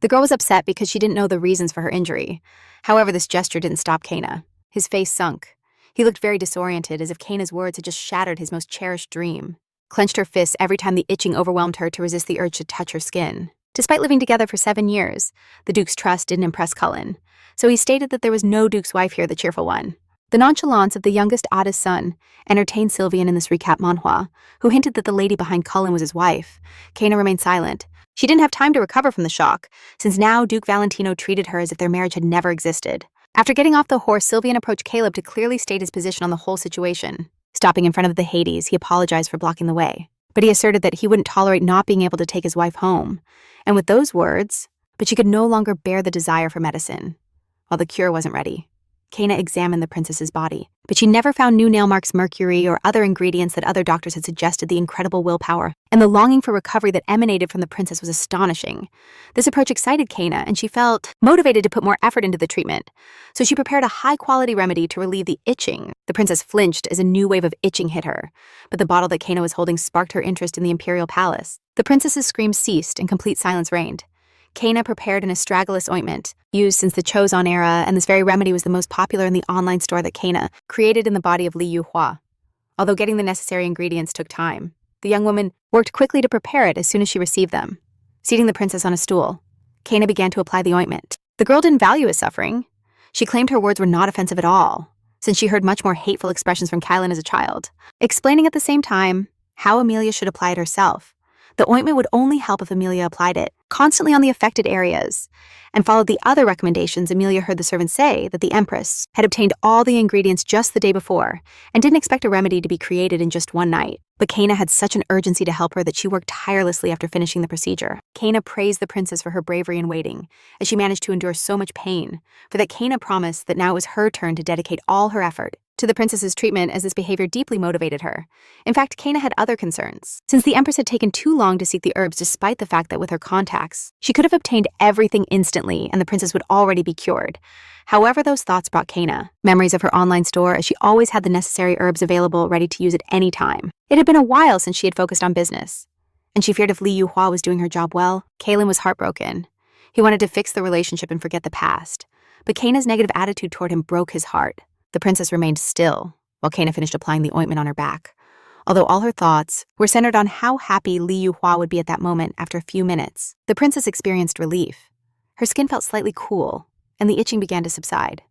The girl was upset because she didn't know the reasons for her injury. However, this gesture didn't stop Kana. His face sunk. He looked very disoriented, as if Kana's words had just shattered his most cherished dream. Clenched her fists every time the itching overwhelmed her to resist the urge to touch her skin. Despite living together for 7 years, the Duke's trust didn't impress Cullen, so he stated that there was no Duke's wife here, the cheerful one. The nonchalance of the youngest Ada's son entertained Sylvian in this recap manhwa, who hinted that the lady behind Cullen was his wife. Kana remained silent. She didn't have time to recover from the shock, since now Duke Valentino treated her as if their marriage had never existed. After getting off the horse, Sylvian approached Caleb to clearly state his position on the whole situation. Stopping in front of the Hades, he apologized for blocking the way, but he asserted that he wouldn't tolerate not being able to take his wife home. And with those words, but she could no longer bear the desire for medicine. While the cure wasn't ready, Kana examined the princess's body, but she never found new nail marks, mercury, or other ingredients that other doctors had suggested. The incredible willpower and the longing for recovery that emanated from the princess was astonishing. This approach excited Kana, and she felt motivated to put more effort into the treatment. So she prepared a high-quality remedy to relieve the itching. The princess flinched as a new wave of itching hit her, but the bottle that Kana was holding sparked her interest in the imperial palace. The princess's screams ceased and complete silence reigned. Kana prepared an astragalus ointment, used since the Choson era, and this very remedy was the most popular in the online store that Kana created in the body of Li Yuhua. Although getting the necessary ingredients took time, the young woman worked quickly to prepare it as soon as she received them. Seating the princess on a stool, Kana began to apply the ointment. The girl didn't value his suffering. She claimed her words were not offensive at all, since she heard much more hateful expressions from Kylan as a child, explaining at the same time how Amelia should apply it herself. The ointment would only help if Amelia applied it constantly on the affected areas and followed the other recommendations. Amelia heard the servant say that the Empress had obtained all the ingredients just the day before and didn't expect a remedy to be created in just one night. But Kana had such an urgency to help her that she worked tirelessly after finishing the procedure. Kana praised the princess for her bravery in waiting, as she managed to endure so much pain, for that Kana promised that now it was her turn to dedicate all her effort to the princess's treatment, as this behavior deeply motivated her. In fact, Kana had other concerns, since the Empress had taken too long to seek the herbs, despite the fact that with her contacts, she could have obtained everything instantly and the princess would already be cured. However, those thoughts brought Kana memories of her online store, as she always had the necessary herbs available, ready to use at any time. It had been a while since she had focused on business, and she feared if Li Yuhua was doing her job well. Kalen was heartbroken. He wanted to fix the relationship and forget the past, but Kana's negative attitude toward him broke his heart. The princess remained still while Kana finished applying the ointment on her back, although all her thoughts were centered on how happy Li Yuhua would be at that moment. After a few minutes, the princess experienced relief. Her skin felt slightly cool, and the itching began to subside.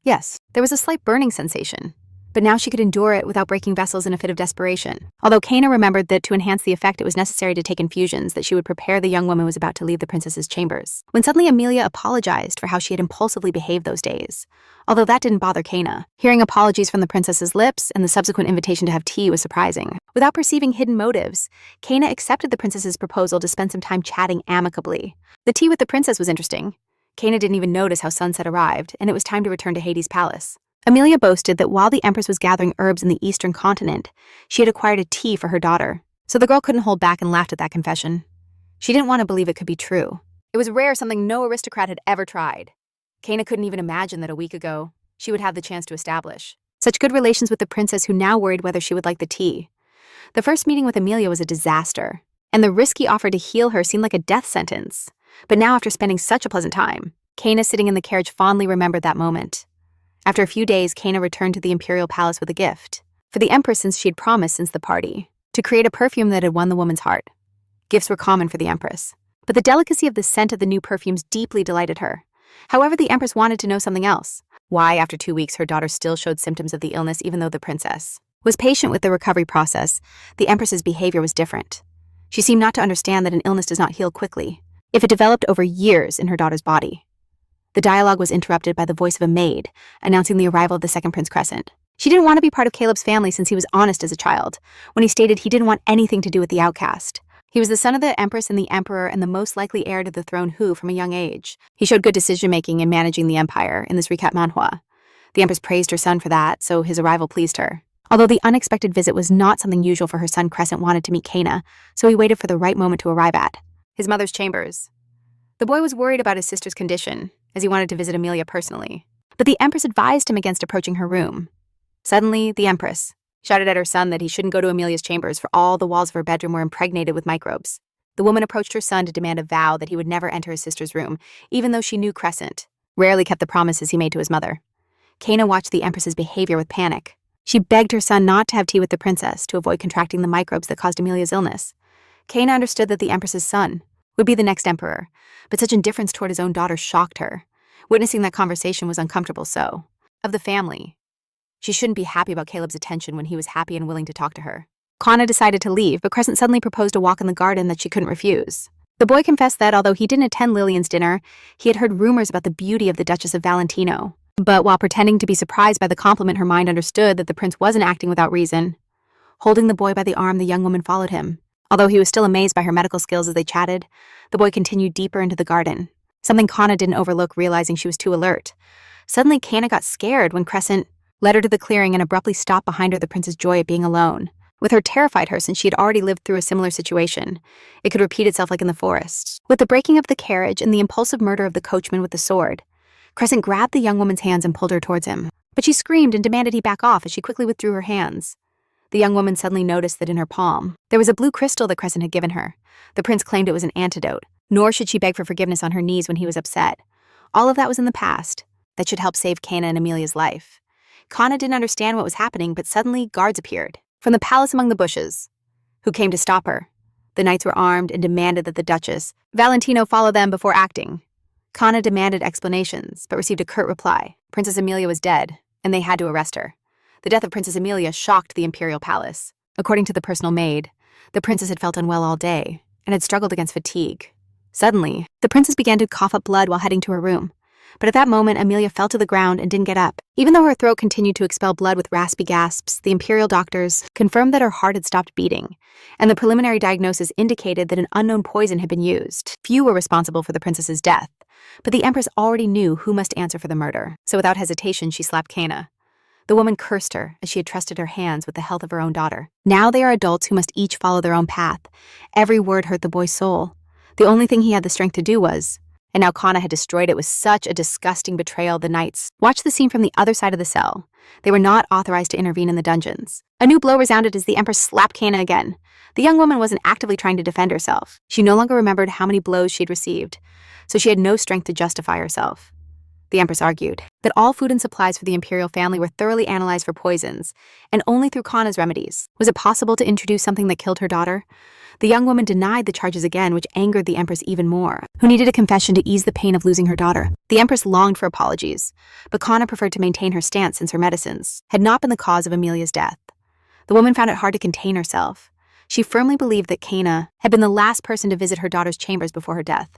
Yes, there was a slight burning sensation, but now she could endure it without breaking vessels in a fit of desperation. Although Kana remembered that to enhance the effect it was necessary to take infusions that she would prepare, the young woman was about to leave the princess's chambers, when suddenly Amelia apologized for how she had impulsively behaved those days. Although that didn't bother Kana. Hearing apologies from the princess's lips and the subsequent invitation to have tea was surprising. Without perceiving hidden motives, Kana accepted the princess's proposal to spend some time chatting amicably. The tea with the princess was interesting. Kana didn't even notice how sunset arrived, and it was time to return to Hades' palace. Amelia boasted that while the Empress was gathering herbs in the eastern continent, she had acquired a tea for her daughter. So the girl couldn't hold back and laughed at that confession. She didn't want to believe it could be true. It was rare, something no aristocrat had ever tried. Kana couldn't even imagine that a week ago, she would have the chance to establish such good relations with the princess, who now worried whether she would like the tea. The first meeting with Amelia was a disaster, and the risky offer to heal her seemed like a death sentence. But now, after spending such a pleasant time, Kana, sitting in the carriage, fondly remembered that moment. After a few days, Kana returned to the imperial palace with a gift for the Empress, since she had promised since the party to create a perfume that had won the woman's heart. Gifts were common for the Empress, but the delicacy of the scent of the new perfumes deeply delighted her. However, the Empress wanted to know something else. Why, after 2 weeks, her daughter still showed symptoms of the illness, even though the princess was patient with the recovery process. The Empress's behavior was different. She seemed not to understand that an illness does not heal quickly if it developed over years in her daughter's body. The dialogue was interrupted by the voice of a maid, announcing the arrival of the second Prince Crescent. She didn't want to be part of Caleb's family, since he was honest as a child, when he stated he didn't want anything to do with the outcast. He was the son of the Empress and the Emperor, and the most likely heir to the throne who, from a young age, he showed good decision-making in managing the empire in this recap manhwa. The Empress praised her son for that, so his arrival pleased her. Although the unexpected visit was not something usual for her son, Crescent wanted to meet Kana, so he waited for the right moment to arrive at his mother's chambers. The boy was worried about his sister's condition, as he wanted to visit Amelia personally, but the Empress advised him against approaching her room. Suddenly, the Empress shouted at her son that he shouldn't go to Amelia's chambers, for all the walls of her bedroom were impregnated with microbes. The woman approached her son to demand a vow that he would never enter his sister's room, even though she knew Crescent rarely kept the promises he made to his mother. Kaina watched the Empress's behavior with panic. She begged her son not to have tea with the princess to avoid contracting the microbes that caused Amelia's illness. Kaina understood that the Empress's son would be the next emperor, but such indifference toward his own daughter shocked her. Witnessing that conversation was uncomfortable. So, of the family, she shouldn't be happy about Caleb's attention when he was happy and willing to talk to her. Kana decided to leave, but Crescent suddenly proposed a walk in the garden that she couldn't refuse. The boy confessed that, although he didn't attend Lillian's dinner, he had heard rumors about the beauty of the Duchess of Valentino. But while pretending to be surprised by the compliment, her mind understood that the prince wasn't acting without reason. Holding the boy by the arm, the young woman followed him. Although he was still amazed by her medical skills as they chatted, the boy continued deeper into the garden, something Kana didn't overlook, realizing she was too alert. Suddenly, Kana got scared when Crescent led her to the clearing and abruptly stopped behind her, the prince's joy at being alone. With her terrified her since she had already lived through a similar situation. It could repeat itself like in the forest. With the breaking of the carriage and the impulsive murder of the coachman with the sword, Crescent grabbed the young woman's hands and pulled her towards him. But she screamed and demanded he back off as she quickly withdrew her hands. The young woman suddenly noticed that in her palm, there was a blue crystal that Crescent had given her. The prince claimed it was an antidote, nor should she beg for forgiveness on her knees when he was upset. All of that was in the past. That should help save Kana and Amelia's life. Kana didn't understand what was happening, but suddenly guards appeared from the palace among the bushes, who came to stop her. The knights were armed and demanded that the Duchess Valentino follow them before acting. Kana demanded explanations, but received a curt reply. Princess Amelia was dead, and they had to arrest her. The death of Princess Amelia shocked the imperial palace. According to the personal maid, the princess had felt unwell all day and had struggled against fatigue. Suddenly, the princess began to cough up blood while heading to her room. But at that moment, Amelia fell to the ground and didn't get up. Even though her throat continued to expel blood with raspy gasps, the imperial doctors confirmed that her heart had stopped beating, and the preliminary diagnosis indicated that an unknown poison had been used. Few were responsible for the princess's death, but the empress already knew who must answer for the murder. So without hesitation, she slapped Kana. The woman cursed her as she had trusted her hands with the health of her own daughter. Now they are adults who must each follow their own path. Every word hurt the boy's soul. The only thing he had the strength to do was... And now Kana had destroyed it with such a disgusting betrayal. The knights watched the scene from the other side of the cell. They were not authorized to intervene in the dungeons. A new blow resounded as the empress slapped Kana again. The young woman wasn't actively trying to defend herself. She no longer remembered how many blows she'd received, so she had no strength to justify herself. The empress argued that all food and supplies for the imperial family were thoroughly analyzed for poisons, and only through Kana's remedies. Was it possible to introduce something that killed her daughter? The young woman denied the charges again, which angered the empress even more, who needed a confession to ease the pain of losing her daughter. The empress longed for apologies, but Kana preferred to maintain her stance since her medicines had not been the cause of Amelia's death. The woman found it hard to contain herself. She firmly believed that Kana had been the last person to visit her daughter's chambers before her death.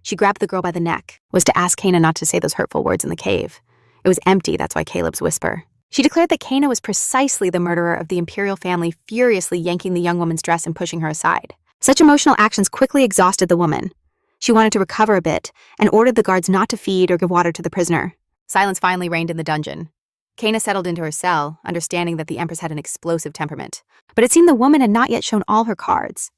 She grabbed the girl by the neck, was to ask Kana not to say those hurtful words in the cave. It was empty, that's why Caleb's whisper. She declared that Kana was precisely the murderer of the imperial family, furiously yanking the young woman's dress and pushing her aside. Such emotional actions quickly exhausted the woman. She wanted to recover a bit and ordered the guards not to feed or give water to the prisoner. Silence finally reigned in the dungeon. Kana settled into her cell, understanding that the empress had an explosive temperament. But it seemed the woman had not yet shown all her cards.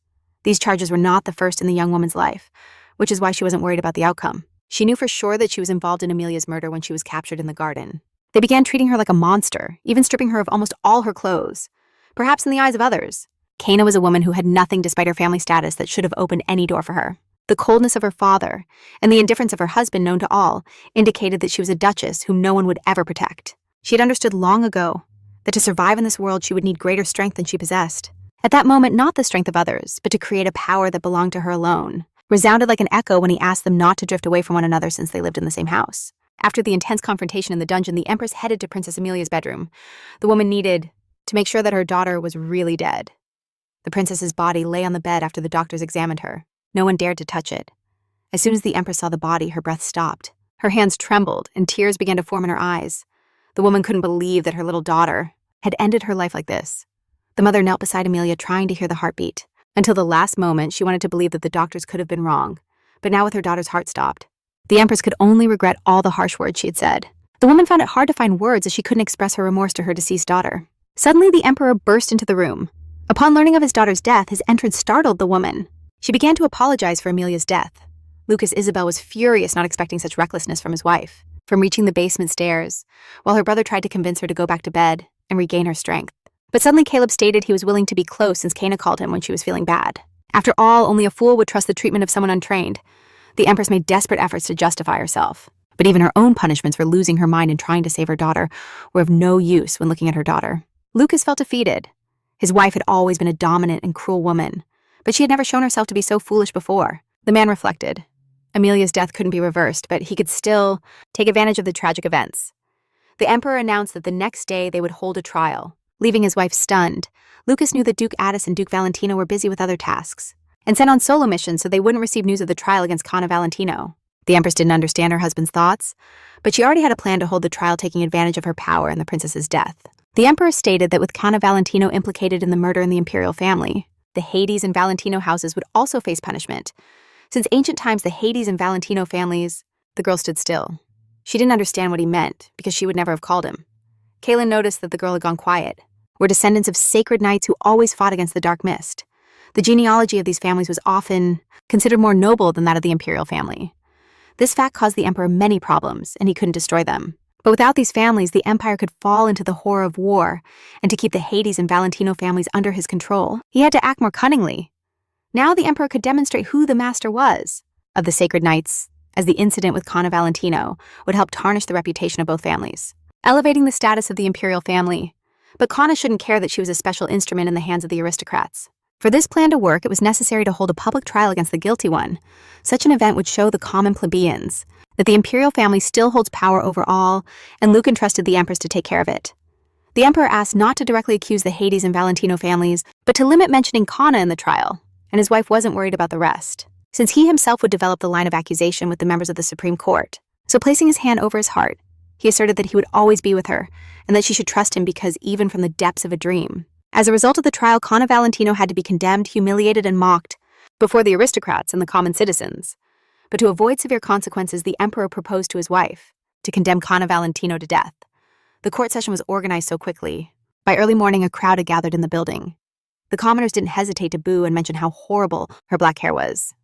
These charges were not the first in the young woman's life, which is why she wasn't worried about the outcome. She knew for sure that she was involved in Amelia's murder when she was captured in the garden. They began treating her like a monster, even stripping her of almost all her clothes. Perhaps in the eyes of others, Kana was a woman who had nothing despite her family status that should have opened any door for her. The coldness of her father and the indifference of her husband, known to all, indicated that she was a duchess whom no one would ever protect. She had understood long ago that to survive in this world she would need greater strength than she possessed. At that moment, not the strength of others, but to create a power that belonged to her alone, resounded like an echo when he asked them not to drift away from one another since they lived in the same house. After the intense confrontation in the dungeon, the empress headed to Princess Amelia's bedroom. The woman needed to make sure that her daughter was really dead. The princess's body lay on the bed after the doctors examined her. No one dared to touch it. As soon as the empress saw the body, her breath stopped. Her hands trembled, and tears began to form in her eyes. The woman couldn't believe that her little daughter had ended her life like this. The mother knelt beside Amelia, trying to hear the heartbeat. Until the last moment, she wanted to believe that the doctors could have been wrong. But now with her daughter's heart stopped, the empress could only regret all the harsh words she had said. The woman found it hard to find words as she couldn't express her remorse to her deceased daughter. Suddenly, the emperor burst into the room. Upon learning of his daughter's death, his entrance startled the woman. She began to apologize for Amelia's death. Lucas Isabel was furious, not expecting such recklessness from his wife, from reaching the basement stairs, while her brother tried to convince her to go back to bed and regain her strength. But suddenly Caleb stated he was willing to be close since Kana called him when she was feeling bad. After all, only a fool would trust the treatment of someone untrained. The Empress made desperate efforts to justify herself. But even her own punishments for losing her mind and trying to save her daughter were of no use when looking at her daughter. Lucas felt defeated. His wife had always been a dominant and cruel woman, but she had never shown herself to be so foolish before. The man reflected. Amelia's death couldn't be reversed, but he could still take advantage of the tragic events. The Emperor announced that the next day they would hold a trial. Leaving his wife stunned, Lucas knew that Duke Addis and Duke Valentino were busy with other tasks, and sent on solo missions so they wouldn't receive news of the trial against Cana Valentino. The Empress didn't understand her husband's thoughts, but she already had a plan to hold the trial, taking advantage of her power and the princess's death. The Emperor stated that with Cana Valentino implicated in the murder in the imperial family, the Hades and Valentino houses would also face punishment. Since ancient times, the Hades and Valentino families, the girl stood still. She didn't understand what he meant, because she would never have called him. Kaylin noticed that the girl had gone quiet. Were descendants of sacred knights who always fought against the dark mist. The genealogy of these families was often considered more noble than that of the imperial family. This fact caused the Emperor many problems, and he couldn't destroy them. But without these families, the empire could fall into the horror of war, and to keep the Hades and Valentino families under his control, he had to act more cunningly. Now the Emperor could demonstrate who the master was of the sacred knights, as the incident with Cana Valentino would help tarnish the reputation of both families, elevating the status of the imperial family. But Cana shouldn't care that she was a special instrument in the hands of the aristocrats. For this plan to work, it was necessary to hold a public trial against the guilty one. Such an event would show the common plebeians that the imperial family still holds power over all, and Luke entrusted the Empress to take care of it. The Emperor asked not to directly accuse the Hades and Valentino families, but to limit mentioning Cana in the trial, and his wife wasn't worried about the rest, since he himself would develop the line of accusation with the members of the Supreme Court. So placing his hand over his heart, he asserted that he would always be with her, and that she should trust him because even from the depths of a dream. As a result of the trial, Cana Valentino had to be condemned, humiliated, and mocked before the aristocrats and the common citizens. But to avoid severe consequences, the Emperor proposed to his wife to condemn Cana Valentino to death. The court session was organized so quickly. By early morning, a crowd had gathered in the building. The commoners didn't hesitate to boo and mention how horrible her black hair was.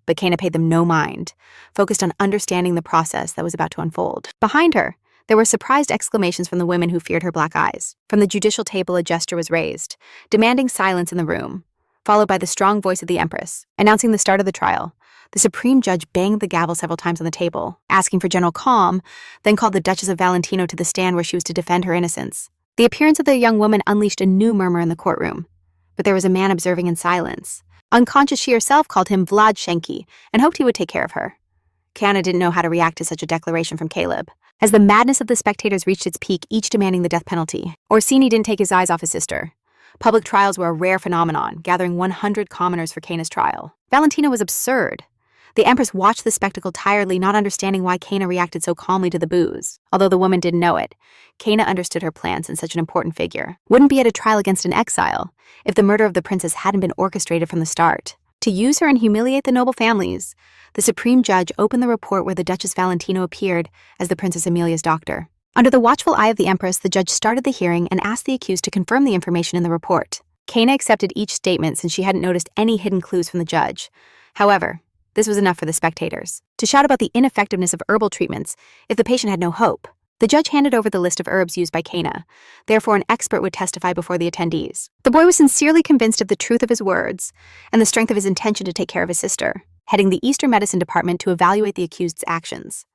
But Cana paid them no mind, focused on understanding the process that was about to unfold. Behind her, there were surprised exclamations from the women who feared her black eyes. From the judicial table, a gesture was raised, demanding silence in the room, followed by the strong voice of the Empress, announcing the start of the trial. The Supreme Judge banged the gavel several times on the table, asking for general calm, then called the Duchess of Valentino to the stand where she was to defend her innocence. The appearance of the young woman unleashed a new murmur in the courtroom, but there was a man observing in silence. Unconscious, she herself called him Vlad Shenki and hoped he would take care of her. Kiana didn't know how to react to such a declaration from Caleb. As the madness of the spectators reached its peak, each demanding the death penalty, Orsini didn't take his eyes off his sister. Public trials were a rare phenomenon, gathering 100 commoners for Cana's trial. Valentina was absurd. The Empress watched the spectacle tiredly, not understanding why Cana reacted so calmly to the boos. Although the woman didn't know it, Cana understood her plans since such an important figure wouldn't be at a trial against an exile if the murder of the princess hadn't been orchestrated from the start. To use her and humiliate the noble families, the Supreme Judge opened the report where the Duchess Valentino appeared as the Princess Amelia's doctor. Under the watchful eye of the Empress, the judge started the hearing and asked the accused to confirm the information in the report. Cana accepted each statement since she hadn't noticed any hidden clues from the judge. However, this was enough for the spectators to shout about the ineffectiveness of herbal treatments if the patient had no hope. The judge handed over the list of herbs used by Cana. Therefore, an expert would testify before the attendees. The boy was sincerely convinced of the truth of his words and the strength of his intention to take care of his sister, heading the Eastern Medicine Department to evaluate the accused's actions.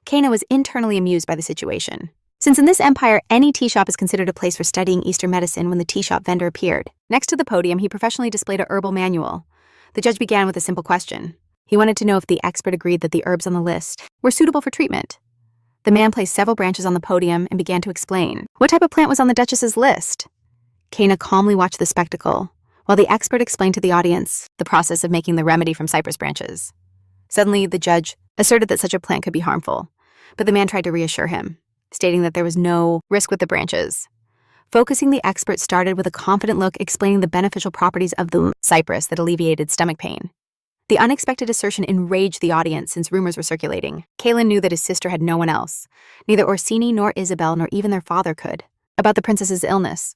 Cana was internally amused by the situation, since in this empire, any tea shop is considered a place for studying Eastern medicine. When the tea shop vendor appeared next to the podium, he professionally displayed a herbal manual. The judge began with a simple question. He wanted to know if the expert agreed that the herbs on the list were suitable for treatment. The man placed several branches on the podium and began to explain what type of plant was on the Duchess's list. Cana calmly watched the spectacle, while the expert explained to the audience the process of making the remedy from cypress branches. Suddenly, the judge asserted that such a plant could be harmful, but the man tried to reassure him, stating that there was no risk with the branches. Focusing, the expert started with a confident look, explaining the beneficial properties of the cypress that alleviated stomach pain. The unexpected assertion enraged the audience since rumors were circulating. Kaylin knew that his sister had no one else, neither Orsini nor Isabel nor even their father could, about the princess's illness.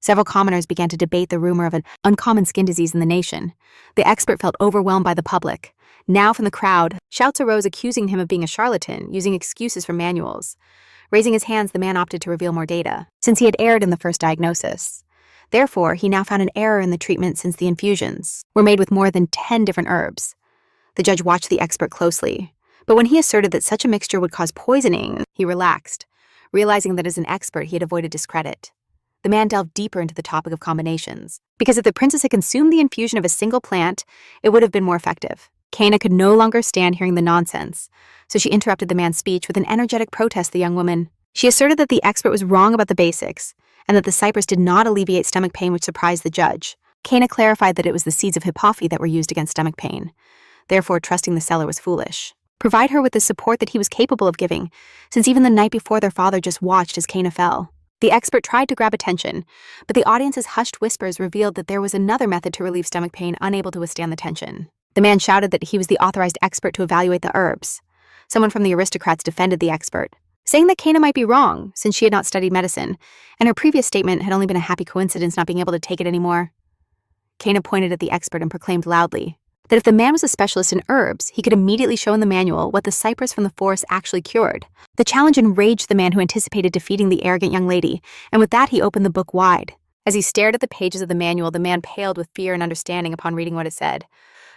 Several commoners began to debate the rumor of an uncommon skin disease in the nation. The expert felt overwhelmed by the public. Now from the crowd, shouts arose accusing him of being a charlatan, using excuses from manuals. Raising his hands, the man opted to reveal more data, since he had erred in the first diagnosis. Therefore, he now found an error in the treatment since the infusions were made with more than 10 different herbs. The judge watched the expert closely, but when he asserted that such a mixture would cause poisoning, he relaxed, realizing that as an expert he had avoided discredit. The man delved deeper into the topic of combinations, because if the princess had consumed the infusion of a single plant, it would have been more effective. Kana could no longer stand hearing the nonsense, so she interrupted the man's speech with an energetic protest to the young woman. She asserted that the expert was wrong about the basics, and that the cypress did not alleviate stomach pain, which surprised the judge. Kana clarified that it was the seeds of hippophae that were used against stomach pain. Therefore, trusting the seller was foolish. Provide her with the support that he was capable of giving, since even the night before their father just watched as Kana fell. The expert tried to grab attention, but the audience's hushed whispers revealed that there was another method to relieve stomach pain unable to withstand the tension. The man shouted that he was the authorized expert to evaluate the herbs. Someone from the aristocrats defended the expert, saying that Kana might be wrong since she had not studied medicine, and her previous statement had only been a happy coincidence not being able to take it anymore. Kana pointed at the expert and proclaimed loudly that if the man was a specialist in herbs, he could immediately show in the manual what the cypress from the forest actually cured. The challenge enraged the man who anticipated defeating the arrogant young lady, and with that he opened the book wide. As he stared at the pages of the manual, the man paled with fear and understanding upon reading what it said.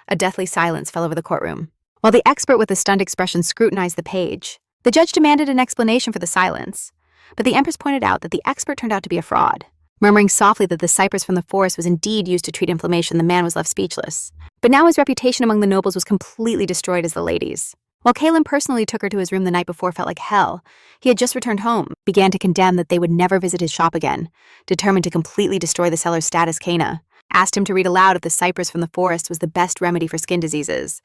A deathly silence fell over the courtroom. While the expert with a stunned expression scrutinized the page, the judge demanded an explanation for the silence, but the empress pointed out that the expert turned out to be a fraud. Murmuring softly that the cypress from the forest was indeed used to treat inflammation, the man was left speechless. But now his reputation among the nobles was completely destroyed as the ladies. While Kalin personally took her to his room the night before felt like hell, he had just returned home, began to condemn that they would never visit his shop again, determined to completely destroy the seller's status. Kana asked him to read aloud if the cypress from the forest was the best remedy for skin diseases.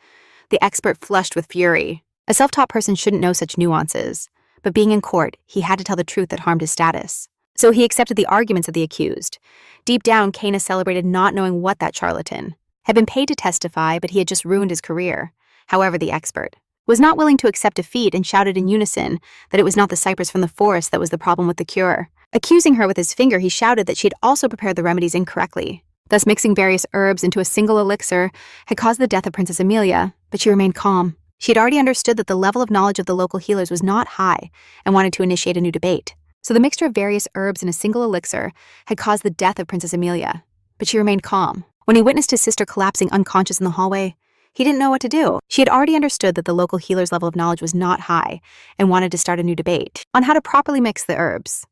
The expert flushed with fury. A self-taught person shouldn't know such nuances, but being in court, he had to tell the truth that harmed his status. So he accepted the arguments of the accused. Deep down, Kana celebrated not knowing what that charlatan had been paid to testify, but he had just ruined his career. However, the expert was not willing to accept defeat and shouted in unison that it was not the cypress from the forest that was the problem with the cure. Accusing her with his finger, he shouted that she had also prepared the remedies incorrectly. Thus, mixing various herbs into a single elixir had caused the death of Princess Amelia, but she remained calm. She had already understood that the level of knowledge of the local healers was not high and wanted to initiate a new debate. So the mixture of various herbs in a single elixir had caused the death of Princess Amelia, but she remained calm. When he witnessed his sister collapsing unconscious in the hallway, he didn't know what to do. She had already understood that the local healer's level of knowledge was not high and wanted to start a new debate on how to properly mix the herbs.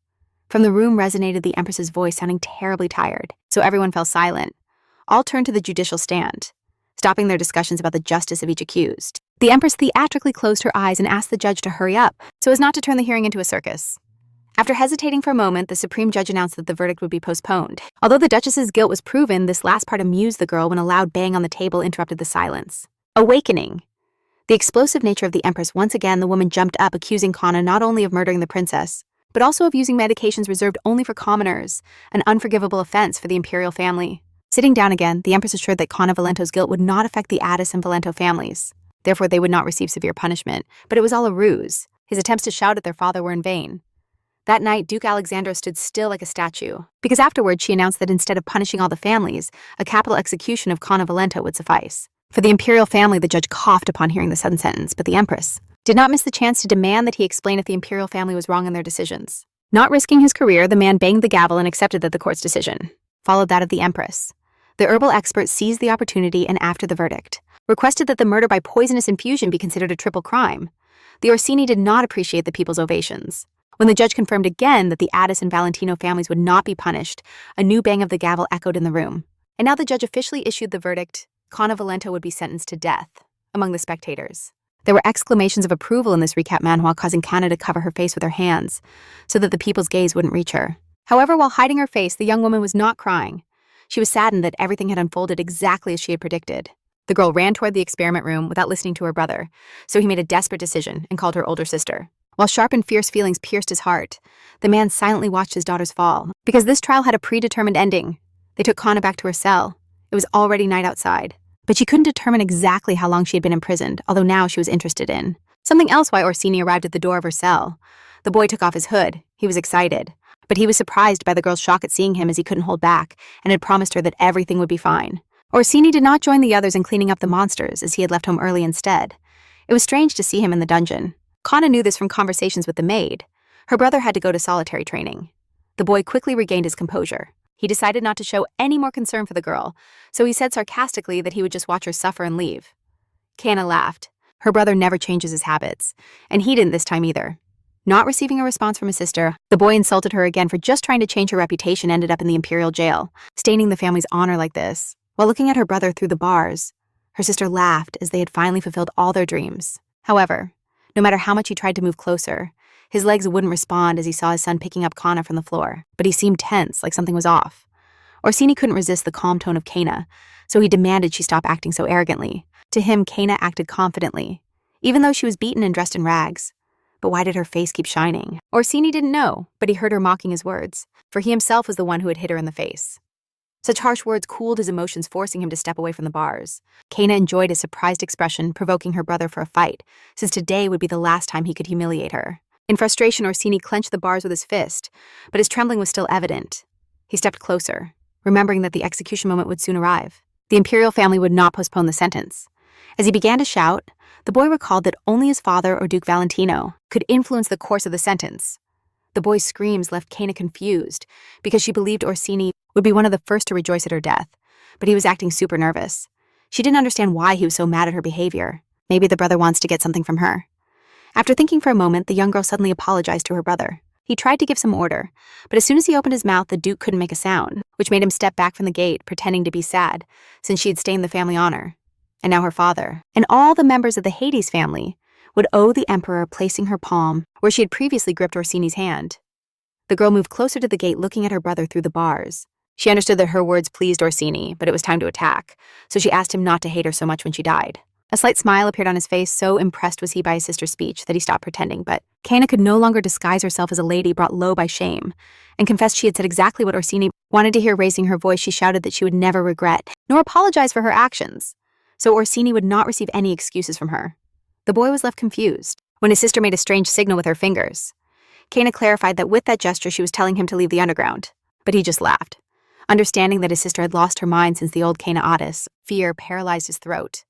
From the room resonated the Empress's voice, sounding terribly tired, so everyone fell silent. All turned to the judicial stand, stopping their discussions about the justice of each accused. The Empress theatrically closed her eyes and asked the judge to hurry up so as not to turn the hearing into a circus. After hesitating for a moment, the Supreme Judge announced that the verdict would be postponed. Although the Duchess's guilt was proven, this last part amused the girl when a loud bang on the table interrupted the silence. Awakening. The explosive nature of the Empress, once again the woman jumped up, accusing Kana not only of murdering the princess, but also of using medications reserved only for commoners, an unforgivable offense for the imperial family. Sitting down again, the Empress assured that Kana Valento's guilt would not affect the Addis and Valento families. Therefore, they would not receive severe punishment, but it was all a ruse. His attempts to shout at their father were in vain. That night, Duke Alexandra stood still like a statue, because afterwards she announced that instead of punishing all the families, a capital execution of Kana Valento would suffice. For the imperial family, the judge coughed upon hearing the sudden sentence, but the Empress did not miss the chance to demand that he explain if the imperial family was wrong in their decisions. Not risking his career, the man banged the gavel and accepted that the court's decision followed that of the Empress. The herbal expert seized the opportunity and, after the verdict, requested that the murder by poisonous infusion be considered a triple crime. The Orsini did not appreciate the people's ovations. When the judge confirmed again that the Addis and Valentino families would not be punished, a new bang of the gavel echoed in the room. And now the judge officially issued the verdict: Kana Valento would be sentenced to death. Among the spectators, there were exclamations of approval in this recap manhwa, causing Kana to cover her face with her hands so that the people's gaze wouldn't reach her. However, while hiding her face, the young woman was not crying. She was saddened that everything had unfolded exactly as she had predicted. The girl ran toward the experiment room without listening to her brother, so he made a desperate decision and called her older sister. While sharp and fierce feelings pierced his heart, the man silently watched his daughters fall. Because this trial had a predetermined ending, they took Kana back to her cell. It was already night outside, but she couldn't determine exactly how long she had been imprisoned, although now she was interested in something else. Why Orsini arrived at the door of her cell. The boy took off his hood. He was excited, but he was surprised by the girl's shock at seeing him, as he couldn't hold back and had promised her that everything would be fine. Orsini did not join the others in cleaning up the monsters, as he had left home early instead. It was strange to see him in the dungeon. Kana knew this from conversations with the maid. Her brother had to go to solitary training. The boy quickly regained his composure. He decided not to show any more concern for the girl, so he said sarcastically that he would just watch her suffer and leave. Kana laughed. Her brother never changes his habits, and he didn't this time either. Not receiving a response from his sister, the boy insulted her again for just trying to change her reputation, ended up in the imperial jail, staining the family's honor like this. While looking at her brother through the bars, her sister laughed as they had finally fulfilled all their dreams. However, no matter how much he tried to move closer, his legs wouldn't respond as he saw his son picking up Kana from the floor, but he seemed tense, like something was off. Orsini couldn't resist the calm tone of Kana, so he demanded she stop acting so arrogantly. To him, Kana acted confidently, even though she was beaten and dressed in rags. But why did her face keep shining? Orsini didn't know, but he heard her mocking his words, for he himself was the one who had hit her in the face. Such harsh words cooled his emotions, forcing him to step away from the bars. Kana enjoyed his surprised expression, provoking her brother for a fight, since today would be the last time he could humiliate her. In frustration, Orsini clenched the bars with his fist, but his trembling was still evident. He stepped closer, remembering that the execution moment would soon arrive. The imperial family would not postpone the sentence. As he began to shout, the boy recalled that only his father or Duke Valentino could influence the course of the sentence. The boy's screams left Kana confused because she believed Orsini would be one of the first to rejoice at her death, but he was acting super nervous. She didn't understand why he was so mad at her behavior. Maybe the brother wants to get something from her. After thinking for a moment, the young girl suddenly apologized to her brother. He tried to give some order, but as soon as he opened his mouth, the Duke couldn't make a sound, which made him step back from the gate, pretending to be sad, since she had stained the family honor. And now her father, and all the members of the Hades family, would owe the emperor placing her palm where she had previously gripped Orsini's hand. The girl moved closer to the gate, looking at her brother through the bars. She understood that her words pleased Orsini, but it was time to attack, so she asked him not to hate her so much when she died. A slight smile appeared on his face, so impressed was he by his sister's speech that he stopped pretending, but Kana could no longer disguise herself as a lady brought low by shame, and confessed she had said exactly what Orsini wanted to hear. Raising her voice, she shouted that she would never regret, nor apologize for her actions, so Orsini would not receive any excuses from her. The boy was left confused when his sister made a strange signal with her fingers. Kana clarified that with that gesture she was telling him to leave the underground, but he just laughed. Understanding that his sister had lost her mind since the old Kana Otis, fear paralyzed his throat.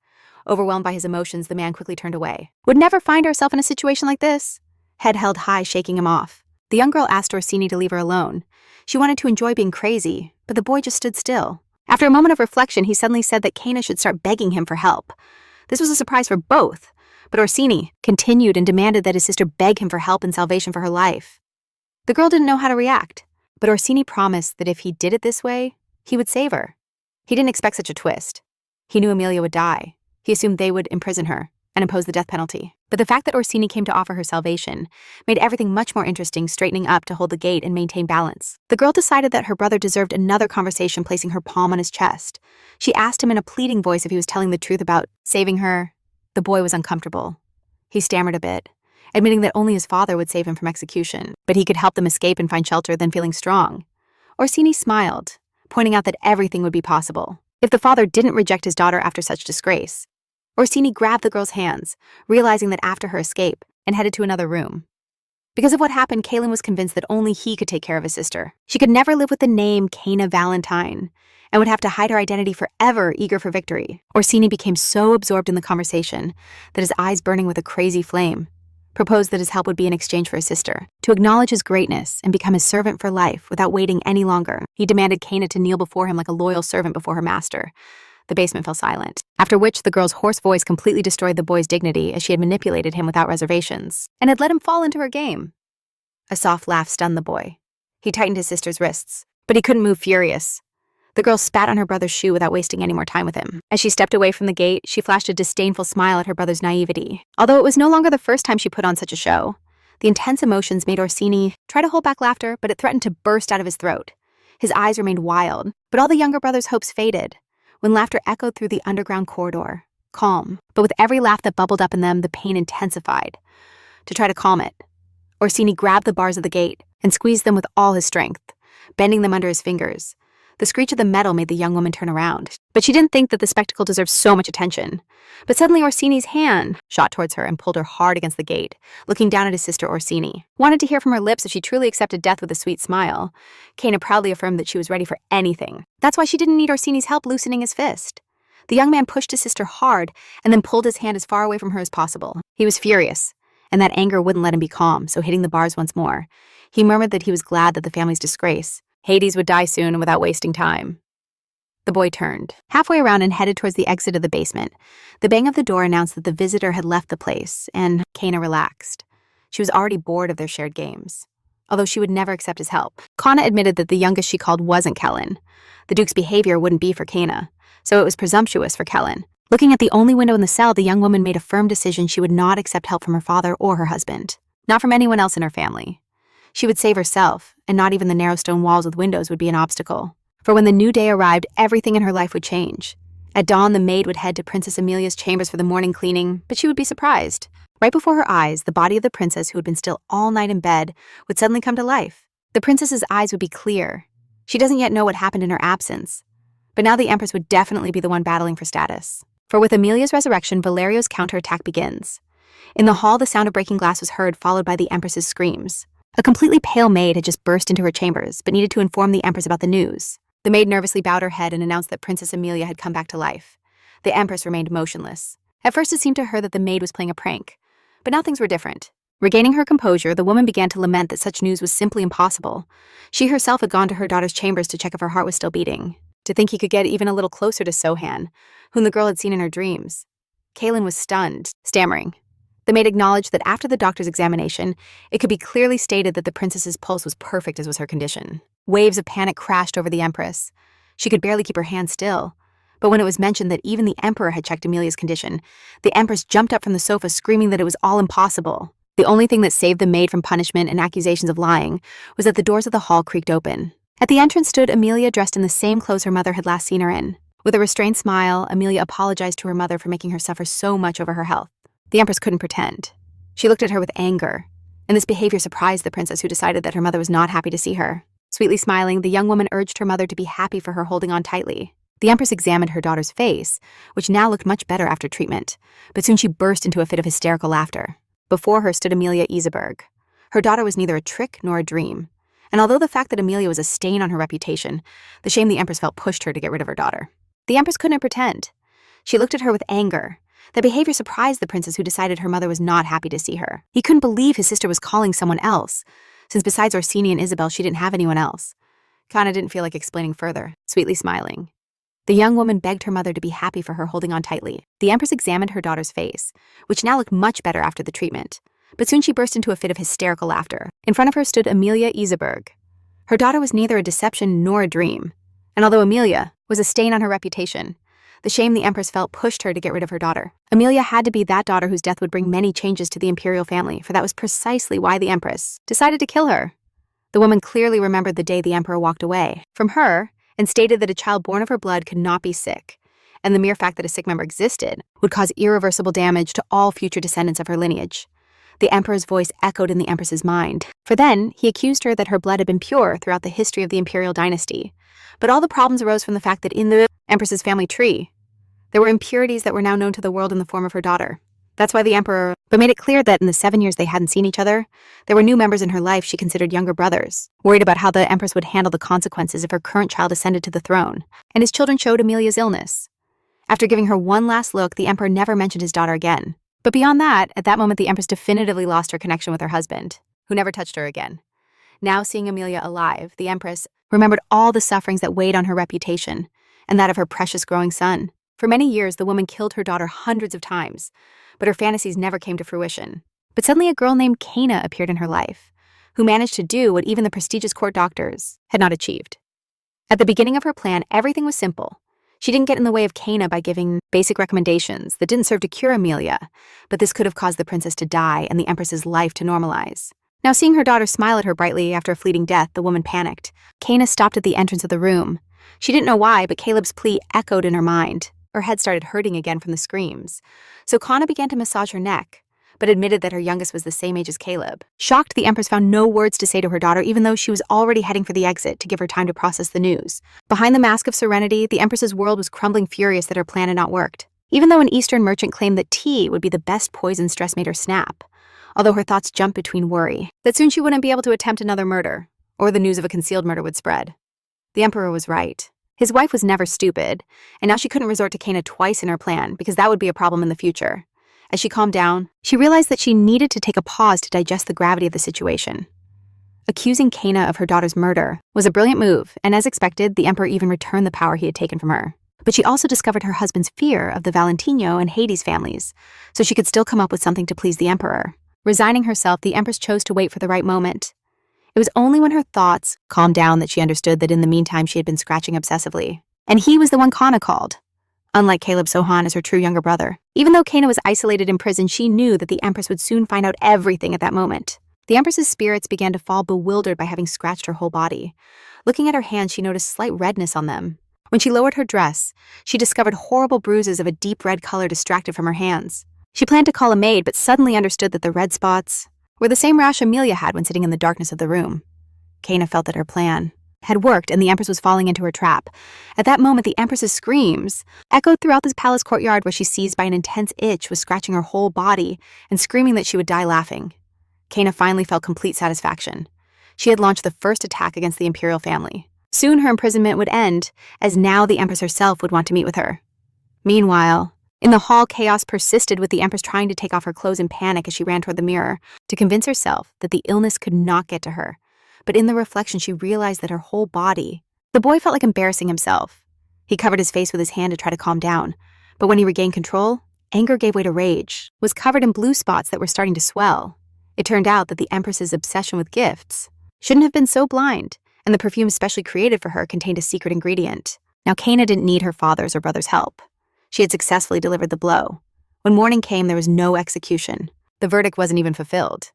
Overwhelmed by his emotions, the man quickly turned away. Would never find herself in a situation like this. Head held high, shaking him off. The young girl asked Orsini to leave her alone. She wanted to enjoy being crazy, but the boy just stood still. After a moment of reflection, he suddenly said that Kana should start begging him for help. This was a surprise for both, but Orsini continued and demanded that his sister beg him for help and salvation for her life. The girl didn't know how to react, but Orsini promised that if he did it this way, he would save her. He didn't expect such a twist. He knew Emilia would die. He assumed they would imprison her and impose the death penalty. But the fact that Orsini came to offer her salvation made everything much more interesting, straightening up to hold the gate and maintain balance. The girl decided that her brother deserved another conversation, placing her palm on his chest. She asked him in a pleading voice if he was telling the truth about saving her. The boy was uncomfortable. He stammered a bit, admitting that only his father would save him from execution, but he could help them escape and find shelter, then feeling strong. Orsini smiled, pointing out that everything would be possible if the father didn't reject his daughter after such disgrace. Orsini grabbed the girl's hands, realizing that after her escape, and headed to another room. Because of what happened, Kaelin was convinced that only he could take care of his sister. She could never live with the name Kana Valentine, and would have to hide her identity forever, eager for victory. Orsini became so absorbed in the conversation that his eyes burning with a crazy flame, proposed that his help would be in exchange for his sister, to acknowledge his greatness and become his servant for life without waiting any longer. He demanded Kana to kneel before him like a loyal servant before her master. The basement fell silent, after which the girl's hoarse voice completely destroyed the boy's dignity as she had manipulated him without reservations and had let him fall into her game. A soft laugh stunned the boy. He tightened his sister's wrists, but he couldn't move, furious. The girl spat on her brother's shoe without wasting any more time with him. As she stepped away from the gate, she flashed a disdainful smile at her brother's naivety. Although it was no longer the first time she put on such a show, the intense emotions made Orsini try to hold back laughter, but it threatened to burst out of his throat. His eyes remained wild, but all the younger brother's hopes faded when laughter echoed through the underground corridor, calm. But with every laugh that bubbled up in them, the pain intensified. To try to calm it, Orsini grabbed the bars of the gate and squeezed them with all his strength, bending them under his fingers. The screech of the metal made the young woman turn around, but she didn't think that the spectacle deserved so much attention. But suddenly Orsini's hand shot towards her and pulled her hard against the gate, looking down at his sister Orsini. Wanted to hear from her lips if she truly accepted death with a sweet smile. Kana proudly affirmed that she was ready for anything. That's why she didn't need Orsini's help loosening his fist. The young man pushed his sister hard and then pulled his hand as far away from her as possible. He was furious, and that anger wouldn't let him be calm, so hitting the bars once more, he murmured that he was glad that the family's disgrace, Hades would die soon and without wasting time. The boy turned, halfway around and headed towards the exit of the basement. The bang of the door announced that the visitor had left the place, and Kana relaxed. She was already bored of their shared games. Although she would never accept his help, Kana admitted that the youngest she called wasn't Kellen. The Duke's behavior wouldn't be for Kana, so it was presumptuous for Kellen. Looking at the only window in the cell, the young woman made a firm decision she would not accept help from her father or her husband. Not from anyone else in her family. She would save herself, and not even the narrow stone walls with windows would be an obstacle. For when the new day arrived, everything in her life would change. At dawn, the maid would head to Princess Amelia's chambers for the morning cleaning, but she would be surprised. Right before her eyes, the body of the princess, who had been still all night in bed, would suddenly come to life. The princess's eyes would be clear. She doesn't yet know what happened in her absence. But now the empress would definitely be the one battling for status. For with Amelia's resurrection, Valerio's counterattack begins. In the hall, the sound of breaking glass was heard, followed by the empress's screams. A completely pale maid had just burst into her chambers, but needed to inform the empress about the news. The maid nervously bowed her head and announced that Princess Amelia had come back to life. The empress remained motionless. At first, it seemed to her that the maid was playing a prank. But now things were different. Regaining her composure, the woman began to lament that such news was simply impossible. She herself had gone to her daughter's chambers to check if her heart was still beating. To think he could get even a little closer to Sohan, whom the girl had seen in her dreams. Kaylin was stunned, stammering. The maid acknowledged that after the doctor's examination, it could be clearly stated that the princess's pulse was perfect as was her condition. Waves of panic crashed over the empress. She could barely keep her hand still. But when it was mentioned that even the emperor had checked Amelia's condition, the empress jumped up from the sofa screaming that it was all impossible. The only thing that saved the maid from punishment and accusations of lying was that the doors of the hall creaked open. At the entrance stood Amelia, dressed in the same clothes her mother had last seen her in. With a restrained smile, Amelia apologized to her mother for making her suffer so much over her health. The empress couldn't pretend. She looked at her with anger, and this behavior surprised the princess, who decided that her mother was not happy to see her. Sweetly smiling, the young woman urged her mother to be happy for her holding on tightly. The empress examined her daughter's face, which now looked much better after treatment, but soon she burst into a fit of hysterical laughter. Before her stood Amelia Iseberg. Her daughter was neither a trick nor a dream, and although the fact that Amelia was a stain on her reputation, the shame the empress felt pushed her to get rid of her daughter. The empress couldn't pretend. She looked at her with anger. That behavior surprised the princess, who decided her mother was not happy to see her. He couldn't believe his sister was calling someone else, since besides Orsini and Isabel, she didn't have anyone else. Kana didn't feel like explaining further, sweetly smiling. The young woman begged her mother to be happy for her holding on tightly. The empress examined her daughter's face, which now looked much better after the treatment, but soon she burst into a fit of hysterical laughter. In front of her stood Amelia Iseberg. Her daughter was neither a deception nor a dream, and although Amelia was a stain on her reputation, the shame the empress felt pushed her to get rid of her daughter. Amelia had to be that daughter whose death would bring many changes to the imperial family, for that was precisely why the empress decided to kill her. The woman clearly remembered the day the emperor walked away from her and stated that a child born of her blood could not be sick, and the mere fact that a sick member existed would cause irreversible damage to all future descendants of her lineage. The emperor's voice echoed in the empress's mind, for then he accused her that her blood had been pure throughout the history of the imperial dynasty. But all the problems arose from the fact that in the empress's family tree, there were impurities that were now known to the world in the form of her daughter. That's why the emperor made it clear that in the 7 years they hadn't seen each other, there were new members in her life she considered younger brothers, worried about how the empress would handle the consequences if her current child ascended to the throne, and his children showed Amelia's illness. After giving her one last look, the emperor never mentioned his daughter again. But beyond that, at that moment the empress definitively lost her connection with her husband, who never touched her again. Now seeing Amelia alive, the empress remembered all the sufferings that weighed on her reputation, and that of her precious growing son. For many years, the woman killed her daughter hundreds of times, but her fantasies never came to fruition. But suddenly a girl named Kana appeared in her life, who managed to do what even the prestigious court doctors had not achieved. At the beginning of her plan, everything was simple. She didn't get in the way of Kana by giving basic recommendations that didn't serve to cure Amelia, but this could have caused the princess to die and the empress's life to normalize. Now seeing her daughter smile at her brightly after a fleeting death, the woman panicked. Kana stopped at the entrance of the room. She didn't know why, but Caleb's plea echoed in her mind. Her head started hurting again from the screams. So Kana began to massage her neck, but admitted that her youngest was the same age as Caleb. Shocked, the empress found no words to say to her daughter, even though she was already heading for the exit to give her time to process the news. Behind the mask of serenity, the empress's world was crumbling, furious that her plan had not worked. Even though an Eastern merchant claimed that tea would be the best poison, stress made her snap. Although her thoughts jumped between worry that soon she wouldn't be able to attempt another murder, or the news of a concealed murder would spread. The emperor was right. His wife was never stupid, and now she couldn't resort to Kana twice in her plan because that would be a problem in the future. As she calmed down, she realized that she needed to take a pause to digest the gravity of the situation. Accusing Cana of her daughter's murder was a brilliant move, and as expected, the emperor even returned the power he had taken from her. But she also discovered her husband's fear of the Valentino and Hades families, so she could still come up with something to please the emperor. Resigning herself, the empress chose to wait for the right moment. It was only when her thoughts calmed down that she understood that in the meantime she had been scratching obsessively. And he was the one Cana called. Unlike Caleb Sohan as her true younger brother, even though Cana was isolated in prison, she knew that the empress would soon find out everything at that moment. The empress's spirits began to fall, bewildered by having scratched her whole body. Looking at her hands, she noticed slight redness on them. When she lowered her dress, she discovered horrible bruises of a deep red color distracted from her hands. She planned to call a maid, but suddenly understood that the red spots were the same rash Amelia had when sitting in the darkness of the room. Cana felt that her plan had worked and the empress was falling into her trap. At that moment, the empress's screams echoed throughout the palace courtyard, where she, seized by an intense itch, was scratching her whole body and screaming that she would die laughing. Cana finally felt complete satisfaction. She had launched the first attack against the imperial family. Soon her imprisonment would end, as now the empress herself would want to meet with her. Meanwhile, in the hall, chaos persisted, with the empress trying to take off her clothes in panic as she ran toward the mirror to convince herself that the illness could not get to her. But in the reflection, she realized that her whole body— The boy felt like embarrassing himself. He covered his face with his hand to try to calm down, but when he regained control, anger gave way to rage, was covered in blue spots that were starting to swell. It turned out that the empress's obsession with gifts shouldn't have been so blind, and the perfume specially created for her contained a secret ingredient. Now, Cana didn't need her father's or brother's help. She had successfully delivered the blow. When morning came, there was no execution. The verdict wasn't even fulfilled.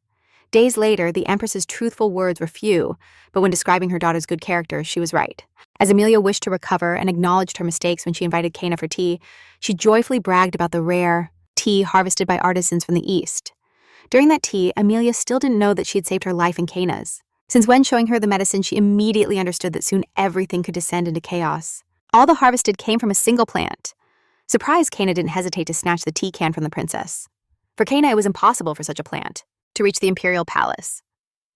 Days later, the empress's truthful words were few, but when describing her daughter's good character, she was right. As Amelia wished to recover and acknowledged her mistakes when she invited Cana for tea, she joyfully bragged about the rare tea harvested by artisans from the East. During that tea, Amelia still didn't know that she had saved her life and Cana's, since when showing her the medicine, she immediately understood that soon everything could descend into chaos. All the harvested came from a single plant. Surprised, Cana didn't hesitate to snatch the tea can from the princess. For Cana, it was impossible for such a plant to reach the imperial palace.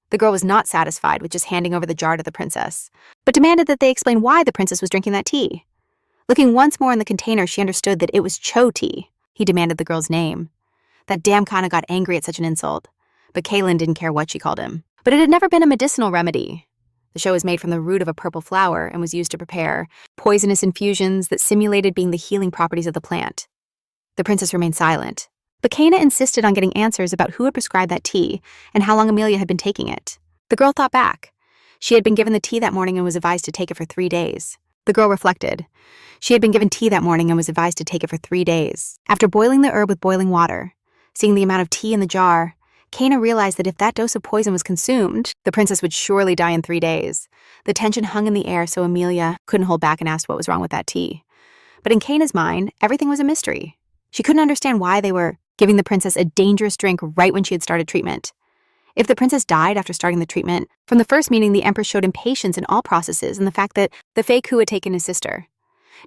The girl was not satisfied with just handing over the jar to the princess, but demanded that they explain why the princess was drinking that tea. Looking once more in the container, she understood that it was Cho tea. He demanded the girl's name. That damn Kana got angry at such an insult, but Kaylin didn't care what she called him. But it had never been a medicinal remedy. The show was made from the root of a purple flower and was used to prepare poisonous infusions that simulated being the healing properties of the plant. The princess remained silent, but Cana insisted on getting answers about who had prescribed that tea and how long Amelia had been taking it. The girl thought back. She had been given the tea that morning and was advised to take it for 3 days. The girl reflected. She had been given tea that morning and was advised to take it for 3 days. After boiling the herb with boiling water, seeing the amount of tea in the jar, Cana realized that if that dose of poison was consumed, the princess would surely die in 3 days. The tension hung in the air, so Amelia couldn't hold back and asked what was wrong with that tea. But in Cana's mind, everything was a mystery. She couldn't understand why they were giving the princess a dangerous drink right when she had started treatment. If the princess died after starting the treatment, from the first meeting, the empress showed impatience in all processes and the fact that the fake who had taken his sister.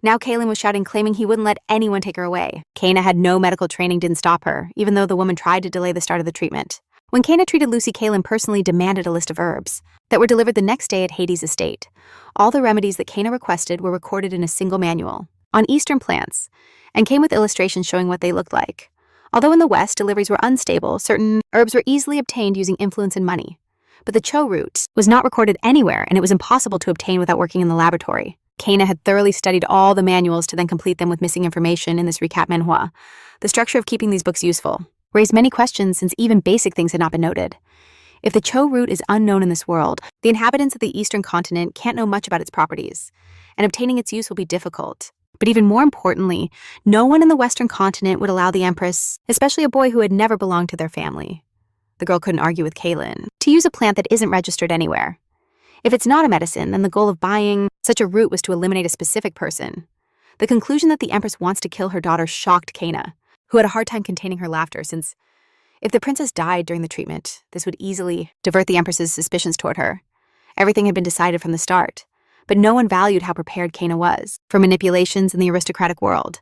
Now Kaylin was shouting, claiming he wouldn't let anyone take her away. Cana had no medical training, didn't stop her, even though the woman tried to delay the start of the treatment. When Cana treated Lucy, Kaylin personally demanded a list of herbs that were delivered the next day at Hades' estate. All the remedies that Cana requested were recorded in a single manual on Eastern plants and came with illustrations showing what they looked like. Although in the West, deliveries were unstable, certain herbs were easily obtained using influence and money. But the Cho root was not recorded anywhere, and it was impossible to obtain without working in the laboratory. Cana had thoroughly studied all the manuals to then complete them with missing information in this recap manhwa. The structure of keeping these books useful raised many questions, since even basic things had not been noted. If the Cho root is unknown in this world, the inhabitants of the Eastern continent can't know much about its properties, and obtaining its use will be difficult. But even more importantly, no one in the Western continent would allow the empress, especially a boy who had never belonged to their family. The girl couldn't argue with Kaylin, to use a plant that isn't registered anywhere. If it's not a medicine, then the goal of buying such a root was to eliminate a specific person. The conclusion that the empress wants to kill her daughter shocked Cana, who had a hard time containing her laughter, since if the princess died during the treatment, this would easily divert the empress's suspicions toward her. Everything had been decided from the start, but no one valued how prepared Cana was for manipulations in the aristocratic world.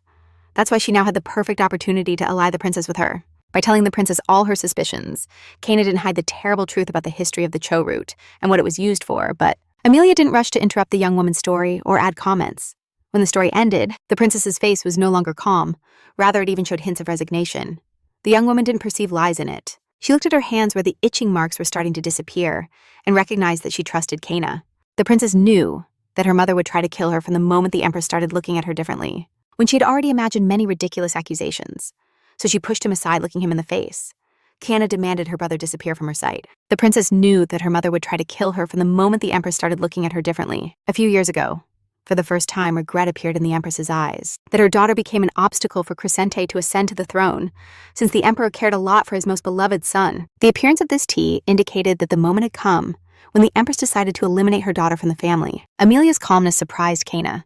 That's why she now had the perfect opportunity to ally the princess with her. By telling the princess all her suspicions, Cana didn't hide the terrible truth about the history of the Cho root and what it was used for, but Amelia didn't rush to interrupt the young woman's story or add comments. When the story ended, the princess's face was no longer calm. Rather, it even showed hints of resignation. The young woman didn't perceive lies in it. She looked at her hands where the itching marks were starting to disappear and recognized that she trusted Kana. The princess knew that her mother would try to kill her from the moment the empress started looking at her differently, when she had already imagined many ridiculous accusations. So she pushed him aside, looking him in the face. Kana demanded her brother disappear from her sight. The princess knew that her mother would try to kill her from the moment the empress started looking at her differently. A few years ago, for the first time, regret appeared in the empress's eyes, that her daughter became an obstacle for Crescente to ascend to the throne, since the emperor cared a lot for his most beloved son. The appearance of this tea indicated that the moment had come when the empress decided to eliminate her daughter from the family. Amelia's calmness surprised Kana.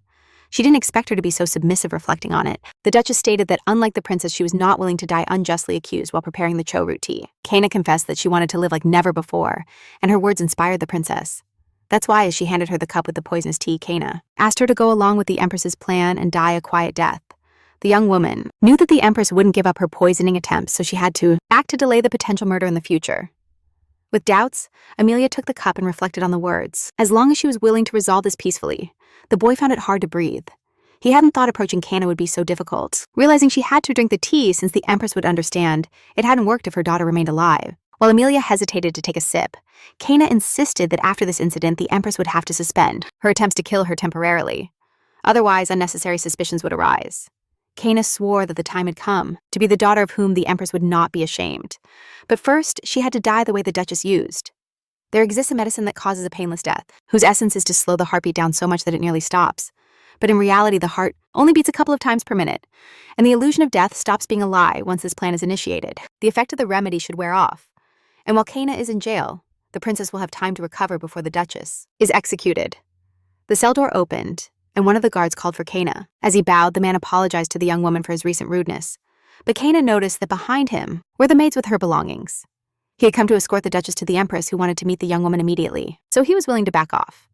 She didn't expect her to be so submissive reflecting on it. The Duchess stated that unlike the princess, she was not willing to die unjustly accused while preparing the cho root tea. Kana confessed that she wanted to live like never before, and her words inspired the princess. That's why, as she handed her the cup with the poisonous tea, Kana asked her to go along with the empress's plan and die a quiet death. The young woman knew that the empress wouldn't give up her poisoning attempts, so she had to act to delay the potential murder in the future. With doubts, Amelia took the cup and reflected on the words. As long as she was willing to resolve this peacefully, the boy found it hard to breathe. He hadn't thought approaching Kana would be so difficult. Realizing she had to drink the tea since the empress would understand, it hadn't worked if her daughter remained alive. While Amelia hesitated to take a sip, Kana insisted that after this incident, the empress would have to suspend her attempts to kill her temporarily. Otherwise, unnecessary suspicions would arise. Kana swore that the time had come to be the daughter of whom the empress would not be ashamed. But first, she had to die the way the Duchess used. There exists a medicine that causes a painless death, whose essence is to slow the heartbeat down so much that it nearly stops. But in reality, the heart only beats a couple of times per minute, and the illusion of death stops being a lie once this plan is initiated. The effect of the remedy should wear off. And while Kana is in jail, the princess will have time to recover before the Duchess is executed. The cell door opened, and one of the guards called for Kana. As he bowed, the man apologized to the young woman for his recent rudeness. But Kana noticed that behind him were the maids with her belongings. He had come to escort the Duchess to the Empress, who wanted to meet the young woman immediately, so he was willing to back off.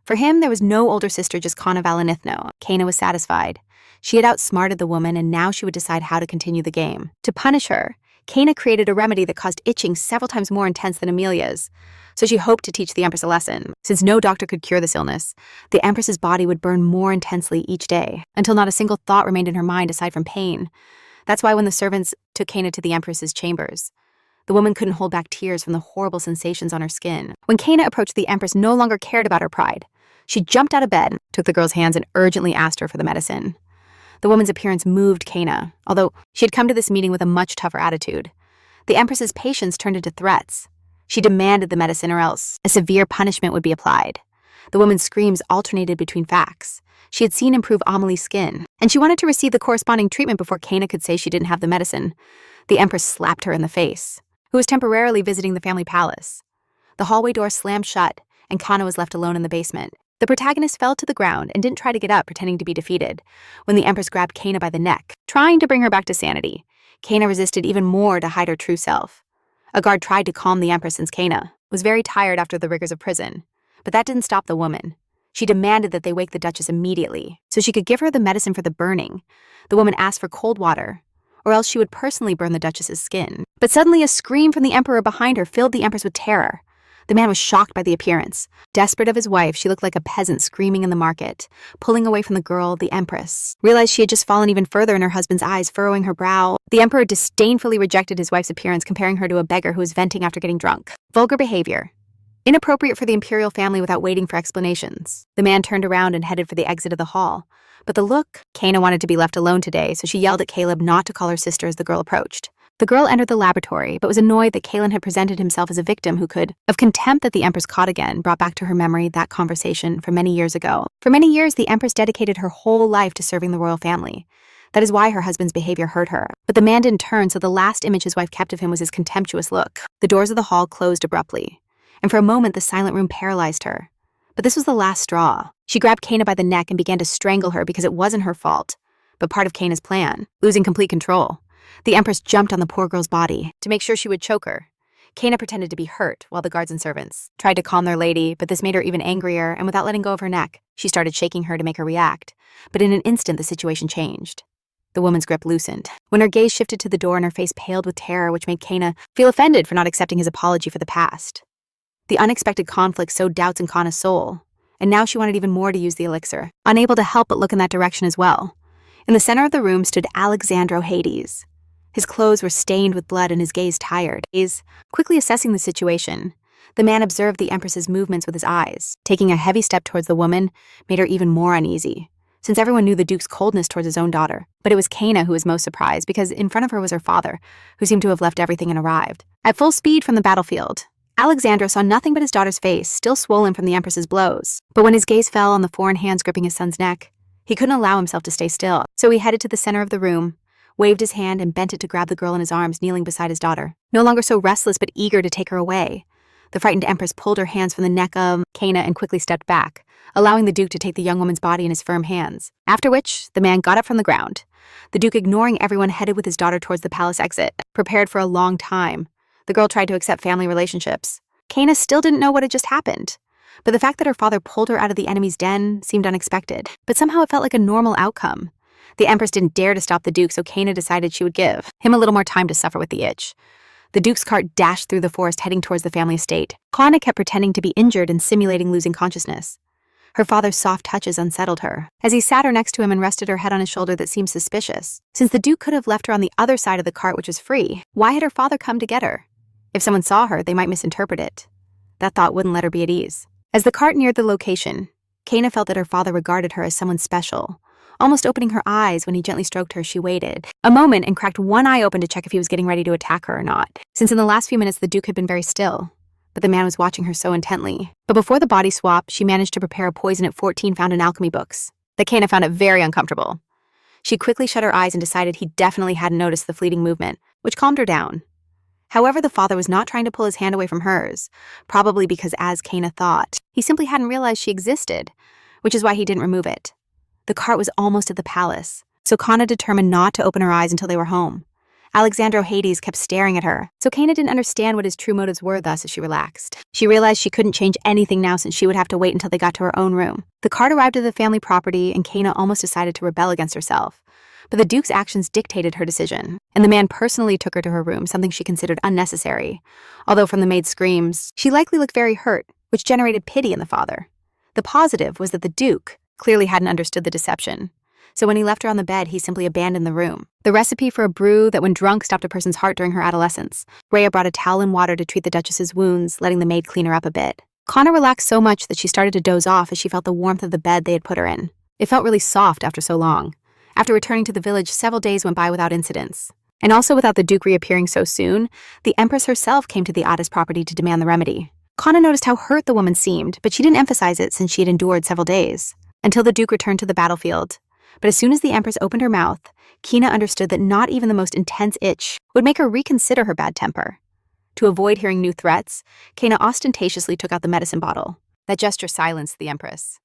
For him, there was no older sister, just Kana Valinithno. Kana was satisfied. She had outsmarted the woman, and now she would decide how to continue the game. To punish her, Kana created a remedy that caused itching several times more intense than Amelia's, so she hoped to teach the Empress a lesson. Since no doctor could cure this illness, the Empress's body would burn more intensely each day, until not a single thought remained in her mind aside from pain. That's why when the servants took Kana to the Empress's chambers, the woman couldn't hold back tears from the horrible sensations on her skin. When Kana approached, the Empress no longer cared about her pride. She jumped out of bed, took the girl's hands, and urgently asked her for the medicine. The woman's appearance moved Kana, although she had come to this meeting with a much tougher attitude. The Empress's patience turned into threats. She demanded the medicine, or else a severe punishment would be applied. The woman's screams alternated between facts. She had seen improved Amelie's skin, and she wanted to receive the corresponding treatment before Kana could say she didn't have the medicine. The Empress slapped her in the face, who was temporarily visiting the family palace. The hallway door slammed shut, and Kana was left alone in the basement. The protagonist fell to the ground and didn't try to get up, pretending to be defeated, when the Empress grabbed Kana by the neck, trying to bring her back to sanity. Kana resisted even more to hide her true self. A guard tried to calm the Empress since Kana was very tired after the rigors of prison, but that didn't stop the woman. She demanded that they wake the Duchess immediately so she could give her the medicine for the burning. The woman asked for cold water, or else she would personally burn the Duchess's skin. But suddenly a scream from the Emperor behind her filled the Empress with terror. The man was shocked by the appearance. Desperate of his wife, she looked like a peasant screaming in the market, pulling away from the girl. The Empress realized she had just fallen even further in her husband's eyes, furrowing her brow. The Emperor disdainfully rejected his wife's appearance, comparing her to a beggar who was venting after getting drunk. Vulgar behavior. Inappropriate for the imperial family without waiting for explanations. The man turned around and headed for the exit of the hall. But the look, Kana wanted to be left alone today, so she yelled at Caleb not to call her sister as the girl approached. The girl entered the laboratory, but was annoyed that Kalen had presented himself as a victim who could, of contempt that the Empress caught again, brought back to her memory that conversation from many years ago. For many years, the Empress dedicated her whole life to serving the royal family. That is why her husband's behavior hurt her. But the man didn't turn, so the last image his wife kept of him was his contemptuous look. The doors of the hall closed abruptly, and for a moment the silent room paralyzed her. But this was the last straw. She grabbed Kana by the neck and began to strangle her because it wasn't her fault, but part of Kana's plan, losing complete control. The Empress jumped on the poor girl's body to make sure she would choke her. Kana pretended to be hurt while the guards and servants tried to calm their lady, but this made her even angrier, and without letting go of her neck, she started shaking her to make her react. But in an instant, the situation changed. The woman's grip loosened. When her gaze shifted to the door and her face paled with terror, which made Kana feel offended for not accepting his apology for the past. The unexpected conflict sowed doubts in Kana's soul, and now she wanted even more to use the elixir, unable to help but look in that direction as well. In the center of the room stood Alexandro Hades. His clothes were stained with blood and his gaze tired. Quickly assessing the situation, the man observed the Empress's movements with his eyes. Taking a heavy step towards the woman made her even more uneasy, since everyone knew the Duke's coldness towards his own daughter. But it was Cana who was most surprised, because in front of her was her father, who seemed to have left everything and arrived. At full speed from the battlefield, Alexandro saw nothing but his daughter's face, still swollen from the Empress's blows. But when his gaze fell on the foreign hands gripping his son's neck, he couldn't allow himself to stay still. So he headed to the center of the room, waved his hand and bent it to grab the girl in his arms kneeling beside his daughter. No longer so restless but eager to take her away, the frightened Empress pulled her hands from the neck of Cana and quickly stepped back, allowing the Duke to take the young woman's body in his firm hands. After which, the man got up from the ground. The Duke, ignoring everyone, headed with his daughter towards the palace exit. Prepared for a long time, the girl tried to accept family relationships. Cana still didn't know what had just happened, but the fact that her father pulled her out of the enemy's den seemed unexpected. But somehow it felt like a normal outcome. The Empress didn't dare to stop the Duke, so Cana decided she would give him a little more time to suffer with the itch. The Duke's cart dashed through the forest, heading towards the family estate. Cana kept pretending to be injured and simulating losing consciousness. Her father's soft touches unsettled her, as he sat her next to him and rested her head on his shoulder. That seemed suspicious. Since the Duke could have left her on the other side of the cart, which was free, why had her father come to get her? If someone saw her, they might misinterpret it. That thought wouldn't let her be at ease. As the cart neared the location, Cana felt that her father regarded her as someone special. Almost opening her eyes when he gently stroked her, she waited a moment and cracked one eye open to check if he was getting ready to attack her or not, since in the last few minutes the Duke had been very still, but the man was watching her so intently. But before the body swap, she managed to prepare a poison at 14 found in alchemy books. That Cana found it very uncomfortable. She quickly shut her eyes and decided he definitely hadn't noticed the fleeting movement, which calmed her down. However, the father was not trying to pull his hand away from hers, probably because, as Cana thought, he simply hadn't realized she existed, which is why he didn't remove it. The cart was almost at the palace, so Cana determined not to open her eyes until they were home. Alexandro Hades kept staring at her, so Cana didn't understand what his true motives were. Thus, as she relaxed, she realized she couldn't change anything now, since she would have to wait until they got to her own room. The cart arrived at the family property, and Cana almost decided to rebel against herself. But the Duke's actions dictated her decision, and the man personally took her to her room, something she considered unnecessary. Although from the maid's screams, she likely looked very hurt, which generated pity in the father. The positive was that the Duke clearly hadn't understood the deception, so when he left her on the bed, he simply abandoned the room. The recipe for a brew that when drunk stopped a person's heart during her adolescence. Reca brought a towel and water to treat the Duchess's wounds, letting the maid clean her up a bit. Cana relaxed so much that she started to doze off as she felt the warmth of the bed they had put her in. It felt really soft after so long. After returning to the village, several days went by without incidents. And also without the Duke reappearing so soon, the Empress herself came to the Addis property to demand the remedy. Cana noticed how hurt the woman seemed, but she didn't emphasize it since she had endured several days, until the Duke returned to the battlefield. But as soon as the Empress opened her mouth, Cana understood that not even the most intense itch would make her reconsider her bad temper. To avoid hearing new threats, Cana ostentatiously took out the medicine bottle. That gesture silenced the Empress.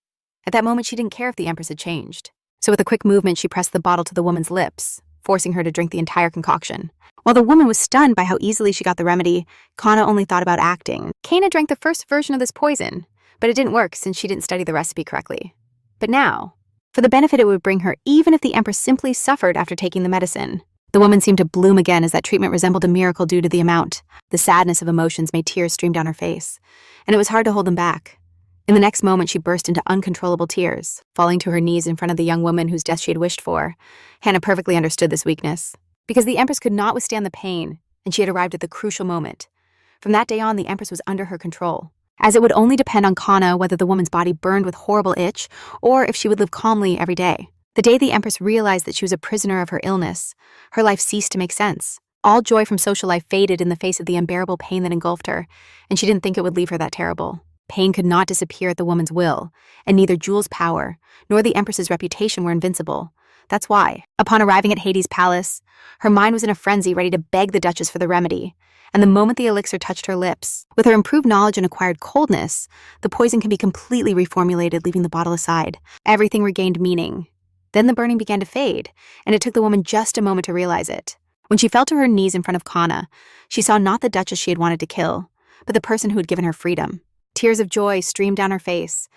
At that moment, she didn't care if the Empress had changed. So with a quick movement, she pressed the bottle to the woman's lips, forcing her to drink the entire concoction. While the woman was stunned by how easily she got the remedy, Cana only thought about acting. Cana drank the first version of this poison, but it didn't work since she didn't study the recipe correctly. But now, for the benefit it would bring her, even if the Empress simply suffered after taking the medicine. The woman seemed to bloom again as that treatment resembled a miracle due to the amount. The sadness of emotions made tears stream down her face, and it was hard to hold them back. In the next moment, she burst into uncontrollable tears, falling to her knees in front of the young woman whose death she had wished for. Hannah perfectly understood this weakness, because the Empress could not withstand the pain, and she had arrived at the crucial moment. From that day on, the Empress was under her control, as it would only depend on Cana whether the woman's body burned with horrible itch or if she would live calmly every day. The day the Empress realized that she was a prisoner of her illness, her life ceased to make sense. All joy from social life faded in the face of the unbearable pain that engulfed her, and she didn't think it would leave her that terrible. Pain could not disappear at the woman's will, and neither Jules' power nor the Empress's reputation were invincible. That's why, upon arriving at Hades' palace, her mind was in a frenzy, ready to beg the Duchess for the remedy. And the moment the elixir touched her lips, with her improved knowledge and acquired coldness, the poison can be completely reformulated, leaving the bottle aside. Everything regained meaning. Then the burning began to fade, and it took the woman just a moment to realize it. When she fell to her knees in front of Cana, she saw not the Duchess she had wanted to kill, but the person who had given her freedom. Tears of joy streamed down her face,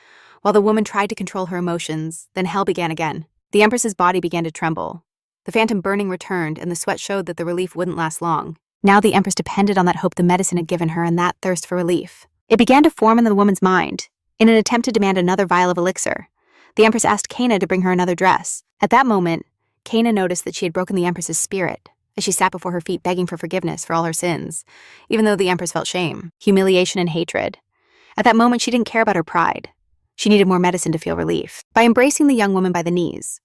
while the woman tried to control her emotions. Then hell began again. The Empress's body began to tremble. The phantom burning returned, and the sweat showed that the relief wouldn't last long. Now the Empress depended on that hope the medicine had given her and that thirst for relief. It began to form in the woman's mind. In an attempt to demand another vial of elixir, the Empress asked Cana to bring her another dress. At that moment, Cana noticed that she had broken the Empress's spirit, as she sat before her feet begging for forgiveness for all her sins, even though the Empress felt shame, humiliation, and hatred. At that moment, she didn't care about her pride. She needed more medicine to feel relief. By embracing the young woman by the knees,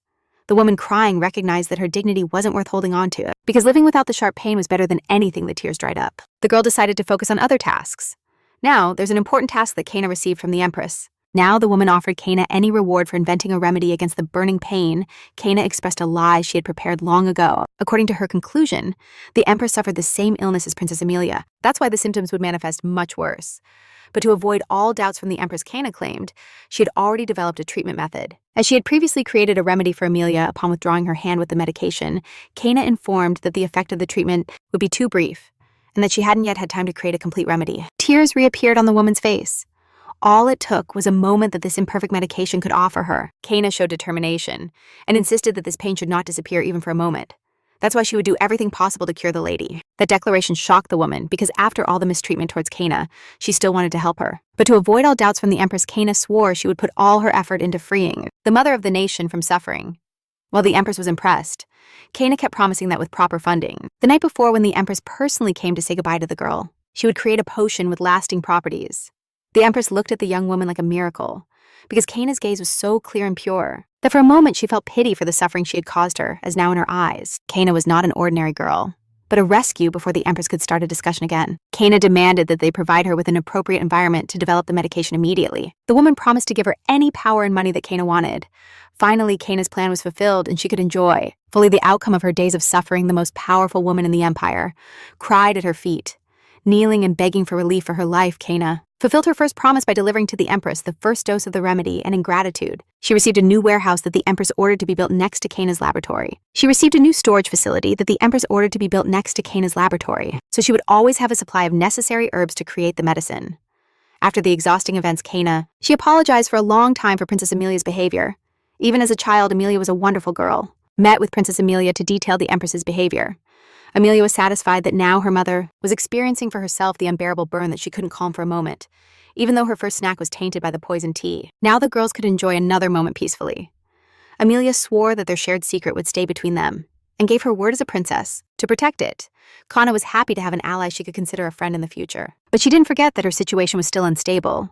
the woman crying recognized that her dignity wasn't worth holding on to, because living without the sharp pain was better than anything the tears dried up. The girl decided to focus on other tasks. Now, there's an important task that Kana received from the Empress. Now, the woman offered Kana any reward for inventing a remedy against the burning pain. Kana expressed a lie she had prepared long ago. According to her conclusion, the Empress suffered the same illness as Princess Amelia. That's why the symptoms would manifest much worse. But to avoid all doubts from the Empress, Kana claimed she had already developed a treatment method. As she had previously created a remedy for Amelia upon withdrawing her hand with the medication, Kana informed that the effect of the treatment would be too brief, and that she hadn't yet had time to create a complete remedy. Tears reappeared on the woman's face. All it took was a moment that this imperfect medication could offer her. Kana showed determination and insisted that this pain should not disappear even for a moment. That's why she would do everything possible to cure the lady. That declaration shocked the woman because after all the mistreatment towards Kana, she still wanted to help her. But to avoid all doubts from the Empress, Kana swore she would put all her effort into freeing the mother of the nation from suffering. While the Empress was impressed, Kana kept promising that with proper funding. The night before, when the Empress personally came to say goodbye to the girl, she would create a potion with lasting properties. The Empress looked at the young woman like a miracle, because Kana's gaze was so clear and pure that for a moment she felt pity for the suffering she had caused her, as now in her eyes, Kana was not an ordinary girl, but a rescue before the Empress could start a discussion again. Kana demanded that they provide her with an appropriate environment to develop the medication immediately. The woman promised to give her any power and money that Kana wanted. Finally, Kana's plan was fulfilled, and she could enjoy fully the outcome of her days of suffering. The most powerful woman in the empire cried at her feet, kneeling and begging for relief for her life. Kana fulfilled her first promise by delivering to the Empress the first dose of the remedy, and in gratitude, she received a new warehouse that the Empress ordered to be built next to Kana's laboratory. She received a new storage facility that the Empress ordered to be built next to Kana's laboratory, so she would always have a supply of necessary herbs to create the medicine. After the exhausting events, she apologized for a long time for Princess Amelia's behavior. Even as a child, Amelia was a wonderful girl. Met with Princess Amelia to detail the Empress's behavior. Amelia was satisfied that now her mother was experiencing for herself the unbearable burn that she couldn't calm for a moment, even though her first snack was tainted by the poison tea. Now the girls could enjoy another moment peacefully. Amelia swore that their shared secret would stay between them, and gave her word as a princess to protect it. Kana was happy to have an ally she could consider a friend in the future. But she didn't forget that her situation was still unstable,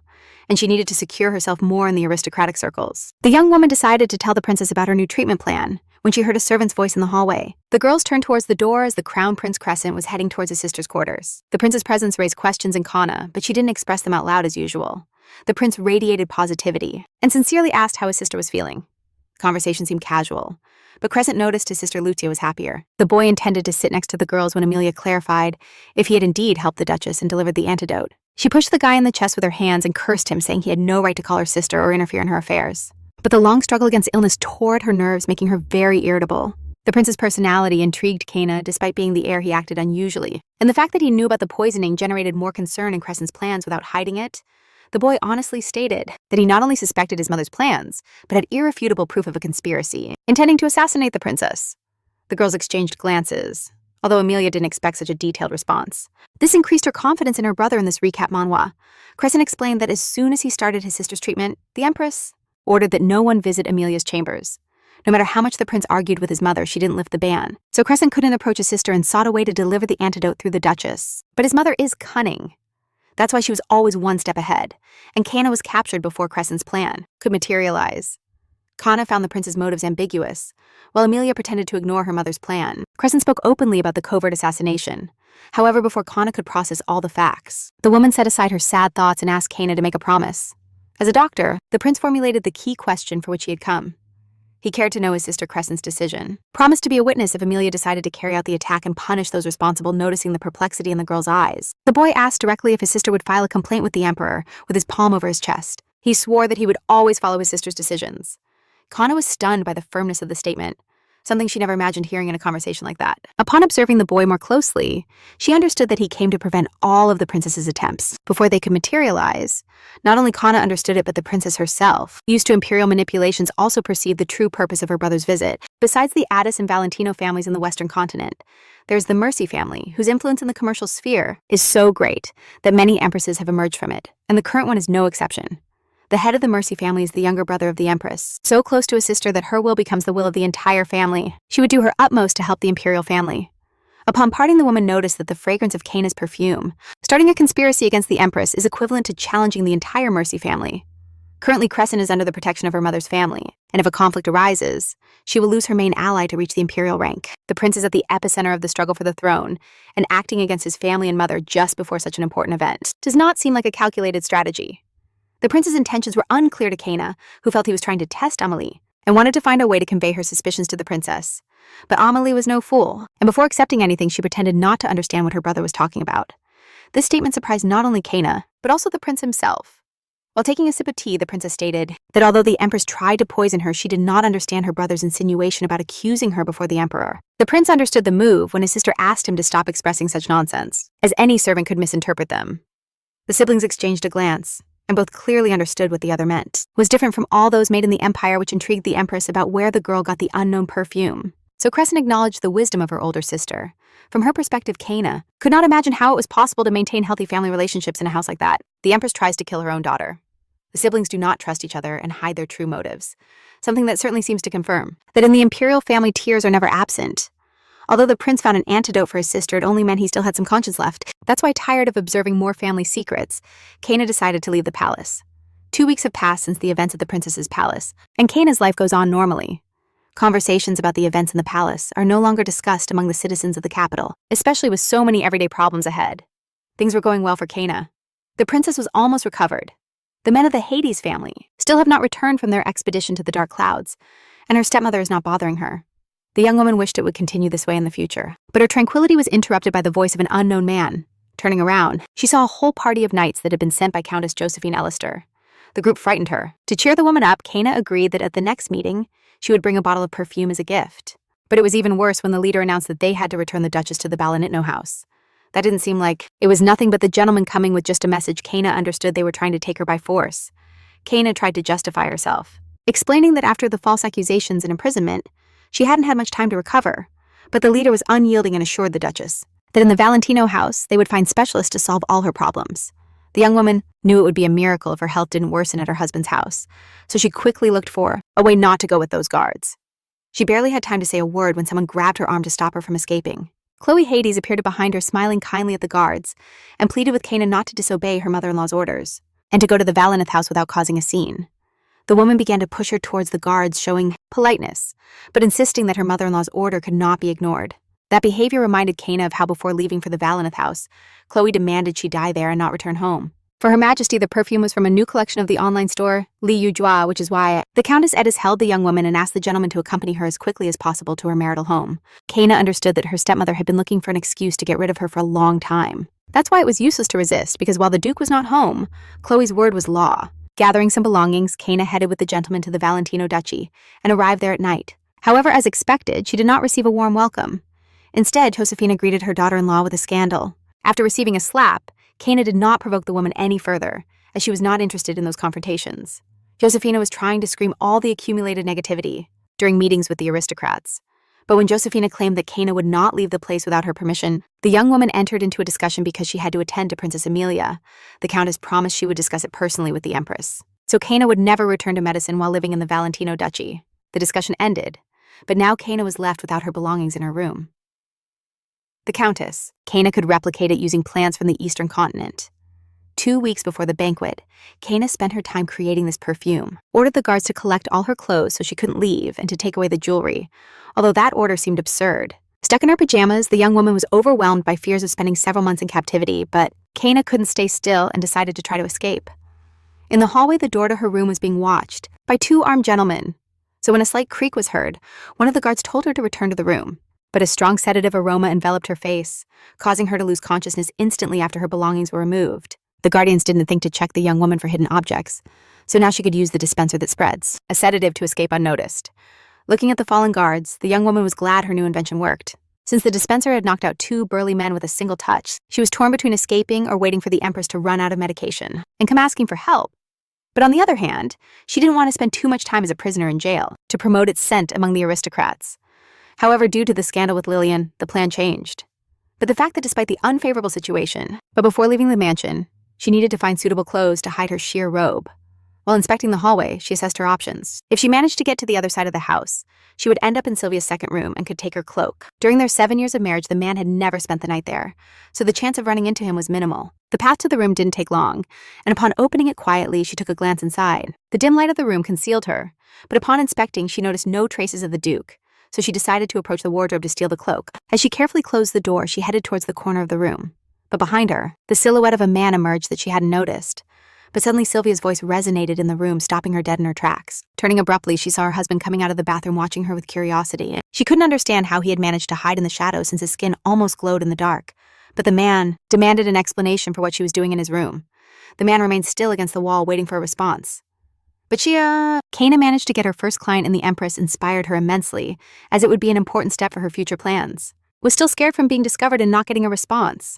and she needed to secure herself more in the aristocratic circles. The young woman decided to tell the princess about her new treatment plan when she heard a servant's voice in the hallway. The girls turned towards the door as the Crown Prince Crescent was heading towards his sister's quarters. The prince's presence raised questions in Kana, but she didn't express them out loud as usual. The prince radiated positivity and sincerely asked how his sister was feeling. The conversation seemed casual, but Crescent noticed his sister Lucia was happier. The boy intended to sit next to the girls when Amelia clarified if he had indeed helped the Duchess and delivered the antidote. She pushed the guy in the chest with her hands and cursed him, saying he had no right to call her sister or interfere in her affairs. But the long struggle against illness tore at her nerves, making her very irritable. The prince's personality intrigued Kana, despite being the heir he acted unusually. And the fact that he knew about the poisoning generated more concern in Crescent's plans without hiding it. The boy honestly stated that he not only suspected his mother's plans, but had irrefutable proof of a conspiracy, intending to assassinate the princess. The girls exchanged glances, although Amelia didn't expect such a detailed response. This increased her confidence in her brother in this recap manhwa. Crescent explained that as soon as he started his sister's treatment, the Empress ordered that no one visit Amelia's chambers. No matter how much the prince argued with his mother, she didn't lift the ban. So Crescent couldn't approach his sister and sought a way to deliver the antidote through the Duchess. But his mother is cunning. That's why she was always one step ahead, and Kana was captured before Crescent's plan could materialize. Kana found the prince's motives ambiguous, while Amelia pretended to ignore her mother's plan. Crescent spoke openly about the covert assassination. However, before Kana could process all the facts, the woman set aside her sad thoughts and asked Kana to make a promise. As a doctor, the prince formulated the key question for which he had come. He cared to know his sister Crescent's decision. Promised to be a witness if Amelia decided to carry out the attack and punish those responsible, noticing the perplexity in the girl's eyes. The boy asked directly if his sister would file a complaint with the emperor, with his palm over his chest. He swore that he would always follow his sister's decisions. Kana was stunned by the firmness of the statement, something she never imagined hearing in a conversation like that. Upon observing the boy more closely, she understood that he came to prevent all of the princess's attempts before they could materialize. Not only Kana understood it, but the princess herself, used to imperial manipulations, also perceived the true purpose of her brother's visit. Besides the Addis and Valentino families in the Western continent, there's the Mercy family, whose influence in the commercial sphere is so great that many empresses have emerged from it, and the current one is no exception. The head of the Mercy family is the younger brother of the Empress, so close to his sister that her will becomes the will of the entire family. She would do her utmost to help the imperial family. Upon parting, the woman noticed that the fragrance of Kaina's perfume, starting a conspiracy against the Empress, is equivalent to challenging the entire Mercy family. Currently, Crescent is under the protection of her mother's family, and if a conflict arises, she will lose her main ally to reach the imperial rank. The prince is at the epicenter of the struggle for the throne, and acting against his family and mother just before such an important event does not seem like a calculated strategy. The prince's intentions were unclear to Kaina, who felt he was trying to test Amelie, and wanted to find a way to convey her suspicions to the princess. But Amelie was no fool, and before accepting anything, she pretended not to understand what her brother was talking about. This statement surprised not only Kaina, but also the prince himself. While taking a sip of tea, the princess stated that although the empress tried to poison her, she did not understand her brother's insinuation about accusing her before the emperor. The prince understood the move when his sister asked him to stop expressing such nonsense, as any servant could misinterpret them. The siblings exchanged a glance, and both clearly understood what the other meant. It was different from all those made in the empire, which intrigued the empress about where the girl got the unknown perfume. So Crescent acknowledged the wisdom of her older sister. From her perspective, Kaina could not imagine how it was possible to maintain healthy family relationships in a house like that. The empress tries to kill her own daughter. The siblings do not trust each other and hide their true motives, something that certainly seems to confirm that in the imperial family, tears are never absent. Although the prince found an antidote for his sister, it only meant he still had some conscience left. That's why, tired of observing more family secrets, Kaina decided to leave the palace. 2 weeks have passed since the events at the princess's palace, and Kaina's life goes on normally. Conversations about the events in the palace are no longer discussed among the citizens of the capital, especially with so many everyday problems ahead. Things were going well for Kaina. The princess was almost recovered. The men of the Hades family still have not returned from their expedition to the Dark Clouds, and her stepmother is not bothering her. The young woman wished it would continue this way in the future, but her tranquility was interrupted by the voice of an unknown man. Turning around, she saw a whole party of knights that had been sent by Countess Josephine Ellister. The group frightened her. To cheer the woman up, Kaina agreed that at the next meeting, she would bring a bottle of perfume as a gift. But it was even worse when the leader announced that they had to return the Duchess to the Balanitno house. That didn't seem like it was nothing but the gentleman coming with just a message. Kaina understood they were trying to take her by force. Kaina tried to justify herself, explaining that after the false accusations and imprisonment, she hadn't had much time to recover. But the leader was unyielding and assured the Duchess that in the Valentino house, they would find specialists to solve all her problems. The young woman knew it would be a miracle if her health didn't worsen at her husband's house, so she quickly looked for a way not to go with those guards. She barely had time to say a word when someone grabbed her arm to stop her from escaping. Chloe Hades appeared behind her, smiling kindly at the guards, and pleaded with Kaina not to disobey her mother-in-law's orders, and to go to the Valinith house without causing a scene. The woman began to push her towards the guards, showing politeness, but insisting that her mother-in-law's order could not be ignored. That behavior reminded Kaina of how before leaving for the Valinith house, Chloe demanded she die there and not return home. For Her Majesty, the perfume was from a new collection of the online store, Li Yu Jua, which is why the Countess Edis held the young woman and asked the gentleman to accompany her as quickly as possible to her marital home. Kaina understood that her stepmother had been looking for an excuse to get rid of her for a long time. That's why it was useless to resist, because while the Duke was not home, Chloe's word was law. Gathering some belongings, Kaina headed with the gentleman to the Valentino Duchy and arrived there at night. However, as expected, she did not receive a warm welcome. Instead, Josefina greeted her daughter-in-law with a scandal. After receiving a slap, Kaina did not provoke the woman any further, as she was not interested in those confrontations. Josefina was trying to scream all the accumulated negativity during meetings with the aristocrats. But when Josefina claimed that Kaina would not leave the place without her permission, the young woman entered into a discussion because she had to attend to Princess Amelia. The Countess promised she would discuss it personally with the Empress. So Kaina would never return to medicine while living in the Valentino Duchy. The discussion ended, but now Kaina was left without her belongings in her room. The Countess. Kaina could replicate it using plants from the Eastern continent. 2 weeks before the banquet, Kaina spent her time creating this perfume, ordered the guards to collect all her clothes so she couldn't leave and to take away the jewelry, although that order seemed absurd. Stuck in her pajamas, the young woman was overwhelmed by fears of spending several months in captivity, but Kaina couldn't stay still and decided to try to escape. In the hallway, the door to her room was being watched by 2 armed gentlemen. So when a slight creak was heard, one of the guards told her to return to the room. But a strong sedative aroma enveloped her face, causing her to lose consciousness instantly after her belongings were removed. The guardians didn't think to check the young woman for hidden objects, so now she could use the dispenser that spreads, a sedative to escape unnoticed. Looking at the fallen guards, the young woman was glad her new invention worked. Since the dispenser had knocked out 2 burly men with a single touch, she was torn between escaping or waiting for the Empress to run out of medication and come asking for help. But on the other hand, she didn't want to spend too much time as a prisoner in jail to promote its scent among the aristocrats. However, due to the scandal with Lillian, the plan changed. But the fact that despite the unfavorable situation, but before leaving the mansion, she needed to find suitable clothes to hide her sheer robe. While inspecting the hallway, she assessed her options. If she managed to get to the other side of the house, she would end up in Sylvia's second room and could take her cloak. During their 7 years of marriage, the man had never spent the night there, so the chance of running into him was minimal. The path to the room didn't take long, and upon opening it quietly, she took a glance inside. The dim light of the room concealed her, but upon inspecting, she noticed no traces of the Duke, so she decided to approach the wardrobe to steal the cloak. As she carefully closed the door, she headed towards the corner of the room. But behind her, the silhouette of a man emerged that she hadn't noticed. But suddenly Sylvia's voice resonated in the room, stopping her dead in her tracks. Turning abruptly, she saw her husband coming out of the bathroom, watching her with curiosity. She couldn't understand how he had managed to hide in the shadows since his skin almost glowed in the dark. But the man demanded an explanation for what she was doing in his room. The man remained still against the wall, waiting for a response. But Kaina managed to get her first client in the Empress inspired her immensely, as it would be an important step for her future plans. Was still scared from being discovered and not getting a response.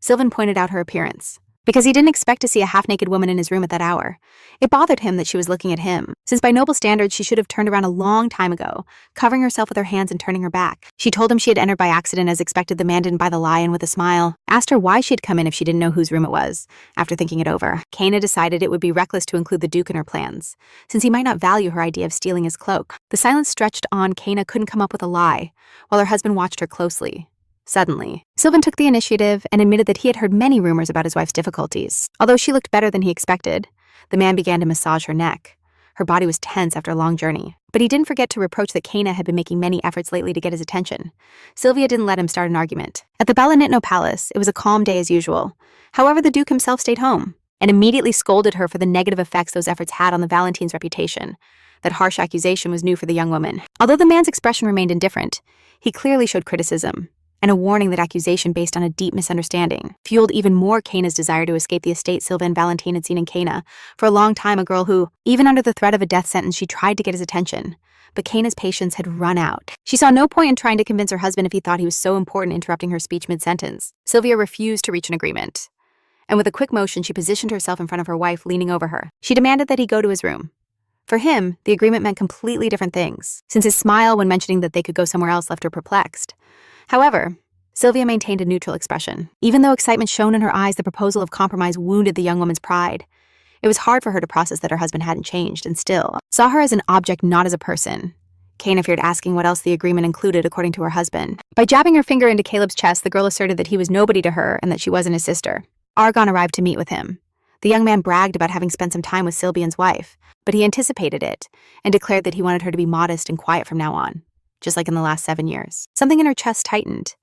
Sylvan pointed out her appearance, because he didn't expect to see a half-naked woman in his room at that hour. It bothered him that she was looking at him, since by noble standards she should have turned around a long time ago, covering herself with her hands and turning her back. She told him she had entered by accident as expected. The man didn't buy the lie, and with a smile, asked her why she had come in if she didn't know whose room it was. After thinking it over, Kaina decided it would be reckless to include the Duke in her plans, since he might not value her idea of stealing his cloak. The silence stretched on. Kaina couldn't come up with a lie, while her husband watched her closely. Suddenly, Sylvan took the initiative and admitted that he had heard many rumors about his wife's difficulties. Although she looked better than he expected, the man began to massage her neck. Her body was tense after a long journey, but he didn't forget to reproach that Kaina had been making many efforts lately to get his attention. Sylvia didn't let him start an argument. At the Belenitno Palace, it was a calm day as usual. However, the Duke himself stayed home and immediately scolded her for the negative effects those efforts had on the Valentine's reputation. That harsh accusation was new for the young woman. Although the man's expression remained indifferent, he clearly showed criticism, and a warning that accusation based on a deep misunderstanding fueled even more Kaina's desire to escape the estate Sylva and Valentine had seen in Kaina. For a long time, a girl who, even under the threat of a death sentence, she tried to get his attention. But Kaina's patience had run out. She saw no point in trying to convince her husband if he thought he was so important, interrupting her speech mid-sentence. Sylvia refused to reach an agreement, and with a quick motion, she positioned herself in front of her wife, leaning over her. She demanded that he go to his room. For him, the agreement meant completely different things, since his smile when mentioning that they could go somewhere else left her perplexed. However, Sylvia maintained a neutral expression. Even though excitement shone in her eyes, the proposal of compromise wounded the young woman's pride. It was hard for her to process that her husband hadn't changed and still saw her as an object, not as a person. Kaina feared asking what else the agreement included, according to her husband. By jabbing her finger into Caleb's chest, the girl asserted that he was nobody to her and that she wasn't his sister. Argon arrived to meet with him. The young man bragged about having spent some time with Sylvian's wife, but he anticipated it and declared that he wanted her to be modest and quiet from now on, just like in the last 7 years. Something in her chest tightened.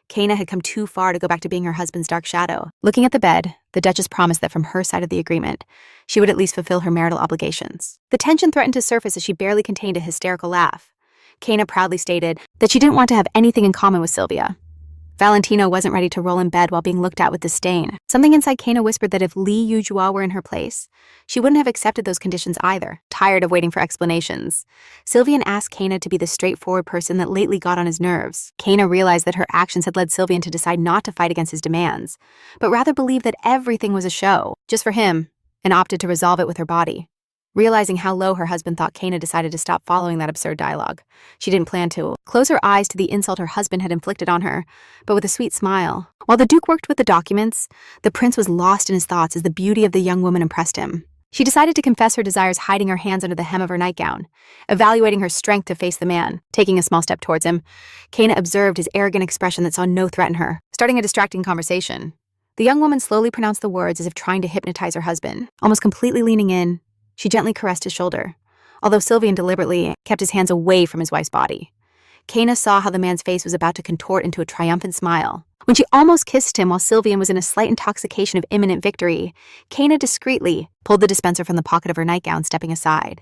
Kaina had come too far to go back to being her husband's dark shadow. Looking at the bed, the Duchess promised that from her side of the agreement, she would at least fulfill her marital obligations. The tension threatened to surface as she barely contained a hysterical laugh. Kaina proudly stated that she didn't want to have anything in common with Sylvia. Valentino wasn't ready to roll in bed while being looked at with disdain. Something inside Kaina whispered that if Li Yujua were in her place, she wouldn't have accepted those conditions either. Tired of waiting for explanations, Sylvian asked Kaina to be the straightforward person that lately got on his nerves. Kaina realized that her actions had led Sylvian to decide not to fight against his demands, but rather believe that everything was a show, just for him, and opted to resolve it with her body. Realizing how low her husband thought, Kaina decided to stop following that absurd dialogue. She didn't plan to close her eyes to the insult her husband had inflicted on her, but with a sweet smile. While the Duke worked with the documents, the prince was lost in his thoughts as the beauty of the young woman impressed him. She decided to confess her desires, hiding her hands under the hem of her nightgown, evaluating her strength to face the man. Taking a small step towards him, Kaina observed his arrogant expression that saw no threat in her. Starting a distracting conversation, the young woman slowly pronounced the words as if trying to hypnotize her husband. Almost completely leaning in, she gently caressed his shoulder, although Sylvian deliberately kept his hands away from his wife's body. Kaina saw how the man's face was about to contort into a triumphant smile. When she almost kissed him while Sylvian was in a slight intoxication of imminent victory, Kaina discreetly pulled the dispenser from the pocket of her nightgown, stepping aside.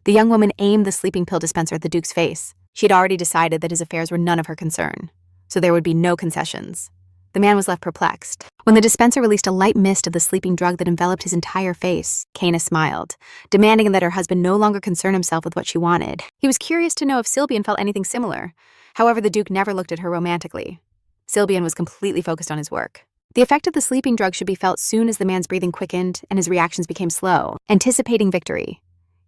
The young woman aimed the sleeping pill dispenser at the Duke's face. She had already decided that his affairs were none of her concern, so there would be no concessions. The man was left perplexed. When the dispenser released a light mist of the sleeping drug that enveloped his entire face, Kaina smiled, demanding that her husband no longer concern himself with what she wanted. He was curious to know if Sylvian felt anything similar. However, the Duke never looked at her romantically. Sylvian was completely focused on his work. The effect of the sleeping drug should be felt soon as the man's breathing quickened and his reactions became slow, anticipating victory.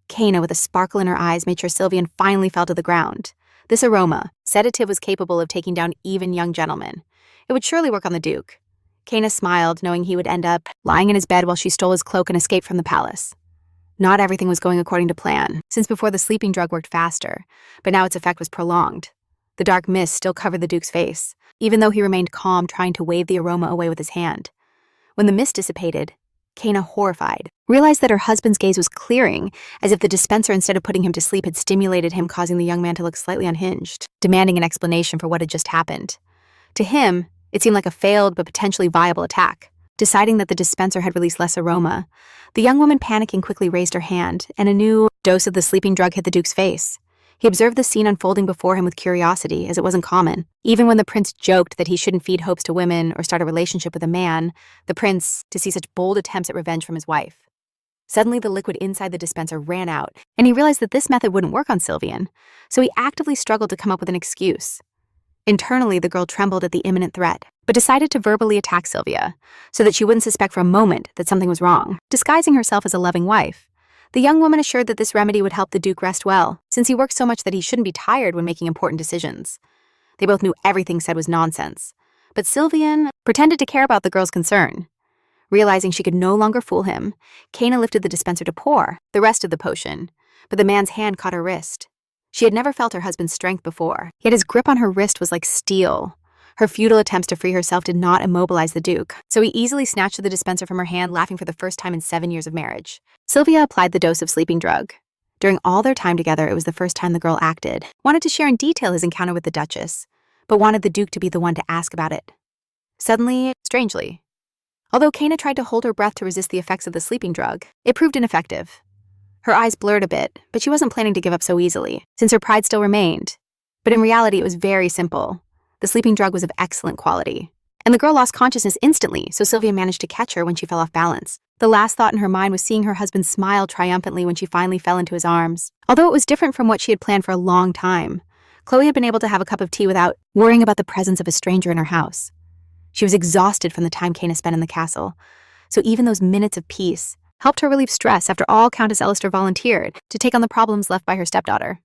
Kaina, with a sparkle in her eyes, made sure Sylvian finally fell to the ground. This aroma, sedative, was capable of taking down even young gentlemen. It would surely work on the Duke. Kaina smiled, knowing he would end up lying in his bed while she stole his cloak and escaped from the palace. Not everything was going according to plan, since before the sleeping drug worked faster, but now its effect was prolonged. The dark mist still covered the Duke's face, even though he remained calm, trying to wave the aroma away with his hand. When the mist dissipated, Cana, horrified, realized that her husband's gaze was clearing, as if the dispenser, instead of putting him to sleep, had stimulated him, causing the young man to look slightly unhinged, demanding an explanation for what had just happened. To him, it seemed like a failed but potentially viable attack. Deciding that the dispenser had released less aroma, the young woman, panicking, quickly raised her hand, and a new dose of the sleeping drug hit the Duke's face. He observed the scene unfolding before him with curiosity, as it wasn't common. Even when the prince joked that he shouldn't feed hopes to women or start a relationship with a man, the prince, to see such bold attempts at revenge from his wife. Suddenly, the liquid inside the dispenser ran out, and he realized that this method wouldn't work on Sylvian, so he actively struggled to come up with an excuse. Internally, the girl trembled at the imminent threat, but decided to verbally attack Sylvia, so that she wouldn't suspect for a moment that something was wrong. Disguising herself as a loving wife, the young woman assured that this remedy would help the Duke rest well, since he worked so much that he shouldn't be tired when making important decisions. They both knew everything said was nonsense, but Sylvian pretended to care about the girl's concern. Realizing she could no longer fool him, Cana lifted the dispenser to pour the rest of the potion, but the man's hand caught her wrist. She had never felt her husband's strength before, yet his grip on her wrist was like steel. Her futile attempts to free herself did not immobilize the Duke, so he easily snatched the dispenser from her hand, laughing for the first time in 7 years of marriage. Sylvia applied the dose of sleeping drug. During all their time together, it was the first time the girl acted, wanted to share in detail his encounter with the Duchess, but wanted the Duke to be the one to ask about it. Suddenly, strangely, although Cana tried to hold her breath to resist the effects of the sleeping drug, it proved ineffective. Her eyes blurred a bit, but she wasn't planning to give up so easily, since her pride still remained. But in reality, it was very simple. The sleeping drug was of excellent quality, and the girl lost consciousness instantly, so Sylvia managed to catch her when she fell off balance. The last thought in her mind was seeing her husband smile triumphantly when she finally fell into his arms. Although it was different from what she had planned for a long time, Chloe had been able to have a cup of tea without worrying about the presence of a stranger in her house. She was exhausted from the time Cana spent in the castle, so even those minutes of peace helped her relieve stress. After all, Countess Elister volunteered to take on the problems left by her stepdaughter.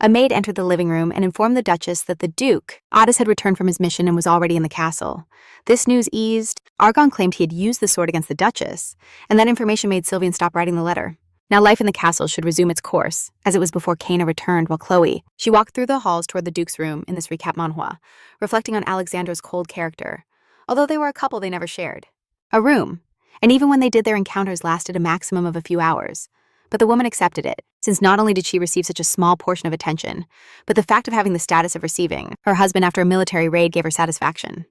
A maid entered the living room and informed the Duchess that the Duke, Otis, had returned from his mission and was already in the castle. This news eased. Argon claimed he had used the sword against the Duchess, and that information made Sylvian stop writing the letter. Now life in the castle should resume its course, as it was before Cana returned, while Chloe, she walked through the halls toward the Duke's room in this recap manhwa, reflecting on Alexandra's cold character, although they were a couple they never shared. A room, and even when they did, their encounters lasted a maximum of a few hours. But the woman accepted it, since not only did she receive such a small portion of attention, but the fact of having the status of receiving her husband after a military raid gave her satisfaction.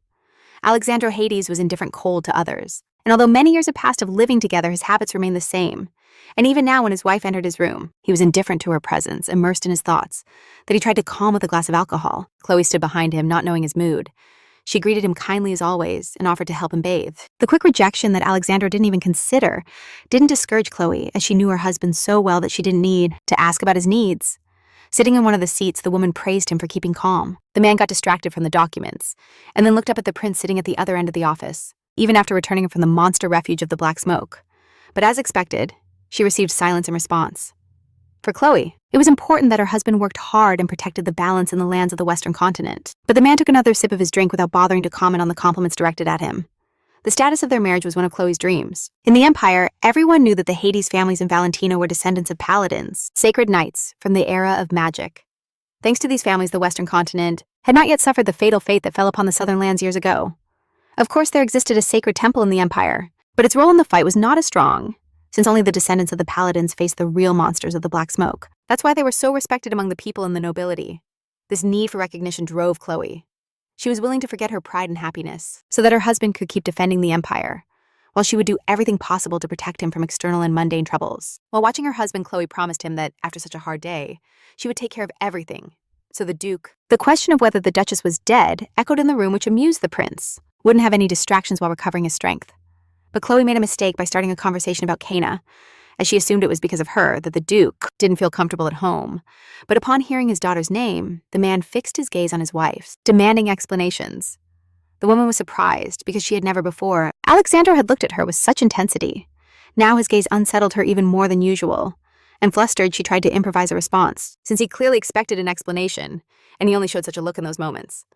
Alexandro Hades was indifferent cold to others, and although many years had passed of living together, his habits remained the same. And even now, when his wife entered his room, he was indifferent to her presence, immersed in his thoughts, that he tried to calm with a glass of alcohol. Chloe stood behind him, not knowing his mood. She greeted him kindly as always and offered to help him bathe. The quick rejection that Alexandra didn't even consider didn't discourage Chloe, as she knew her husband so well that she didn't need to ask about his needs. Sitting in one of the seats, the woman praised him for keeping calm. The man got distracted from the documents, and then looked up at the prince sitting at the other end of the office, even after returning from the monster refuge of the Black Smoke. But as expected, she received silence in response. For Chloe, it was important that her husband worked hard and protected the balance in the lands of the Western continent. But the man took another sip of his drink without bothering to comment on the compliments directed at him. The status of their marriage was one of Chloe's dreams. In the Empire, everyone knew that the Hades families in Valentino were descendants of paladins, sacred knights from the era of magic. Thanks to these families, the Western continent had not yet suffered the fatal fate that fell upon the southern lands years ago. Of course, there existed a sacred temple in the Empire, but its role in the fight was not as strong, since only the descendants of the paladins faced the real monsters of the Black Smoke. That's why they were so respected among the people and the nobility. This need for recognition drove Chloe. She was willing to forget her pride and happiness so that her husband could keep defending the Empire, while she would do everything possible to protect him from external and mundane troubles. While watching her husband, Chloe promised him that, after such a hard day, she would take care of everything. So the question of whether the Duchess was dead echoed in the room, which amused the prince. Wouldn't have any distractions while recovering his strength. But Chloe made a mistake by starting a conversation about Cana, as she assumed it was because of her that the Duke didn't feel comfortable at home. But upon hearing his daughter's name, the man fixed his gaze on his wife, demanding explanations. The woman was surprised because she had never before. Alexandra had looked at her with such intensity. Now his gaze unsettled her even more than usual, and flustered, she tried to improvise a response, since he clearly expected an explanation, and he only showed such a look in those moments.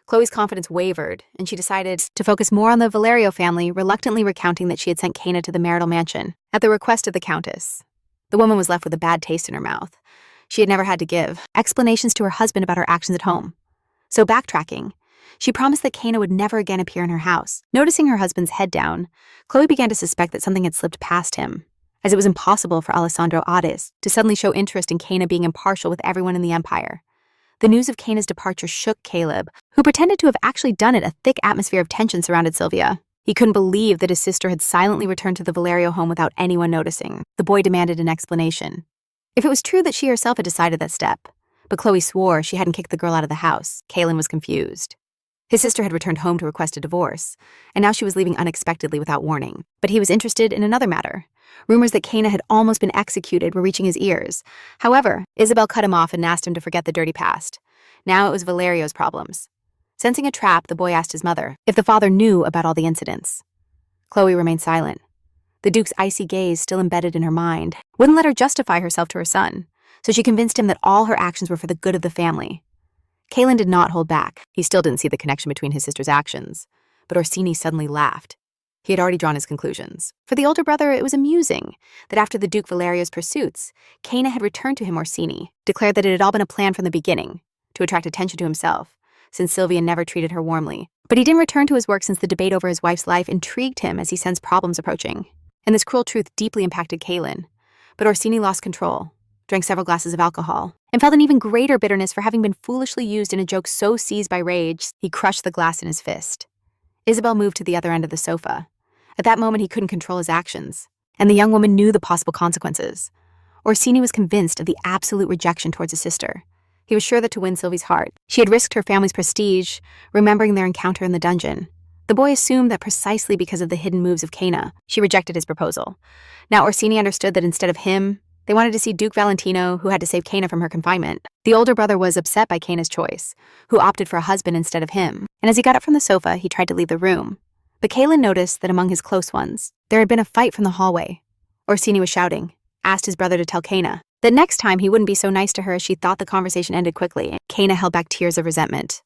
Chloe's confidence wavered, and she decided to focus more on the Valerio family, reluctantly recounting that she had sent Cana to the marital mansion at the request of the Countess. The woman was left with a bad taste in her mouth. She had never had to give explanations to her husband about her actions at home. So backtracking, she promised that Kana would never again appear in her house. Noticing her husband's head down, Chloe began to suspect that something had slipped past him, as it was impossible for Alessandro Adis to suddenly show interest in Kana being impartial with everyone in the empire. The news of Kana's departure shook Caleb, who pretended to have actually done it. A thick atmosphere of tension surrounded Sylvia. He couldn't believe that his sister had silently returned to the Valerio home without anyone noticing. The boy demanded an explanation. If it was true that she herself had decided that step, but Chloe swore she hadn't kicked the girl out of the house, Kaylin was confused. His sister had returned home to request a divorce, and now she was leaving unexpectedly without warning. But he was interested in another matter. Rumors that Kana had almost been executed were reaching his ears. However, Isabel cut him off and asked him to forget the dirty past. Now it was Valerio's problems. Sensing a trap, the boy asked his mother if the father knew about all the incidents. Chloe remained silent. The Duke's icy gaze, still embedded in her mind, wouldn't let her justify herself to her son, so she convinced him that all her actions were for the good of the family. Kaylin did not hold back. He still didn't see the connection between his sister's actions, but Orsini suddenly laughed. He had already drawn his conclusions. For the older brother, it was amusing that after the Duke Valerio's pursuits, Kana had returned to him Orsini, declared that it had all been a plan from the beginning, to attract attention to himself, since Sylvia never treated her warmly. But he didn't return to his work since the debate over his wife's life intrigued him as he sensed problems approaching. And this cruel truth deeply impacted Kaylin. But Orsini lost control, drank several glasses of alcohol, and felt an even greater bitterness for having been foolishly used in a joke so seized by rage, he crushed the glass in his fist. Isabel moved to the other end of the sofa. At that moment, he couldn't control his actions, and the young woman knew the possible consequences. Orsini was convinced of the absolute rejection towards his sister. He was sure that to win Sylvie's heart, she had risked her family's prestige, remembering their encounter in the dungeon. The boy assumed that precisely because of the hidden moves of Kana, she rejected his proposal. Now Orsini understood that instead of him, they wanted to see Duke Valentino, who had to save Kana from her confinement. The older brother was upset by Kana's choice, who opted for a husband instead of him, and as he got up from the sofa, he tried to leave the room. But Kaylin noticed that among his close ones, there had been a fight from the hallway. Orsini was shouting, asked his brother to tell Kana that next time he wouldn't be so nice to her as she thought the conversation ended quickly. Kana held back tears of resentment.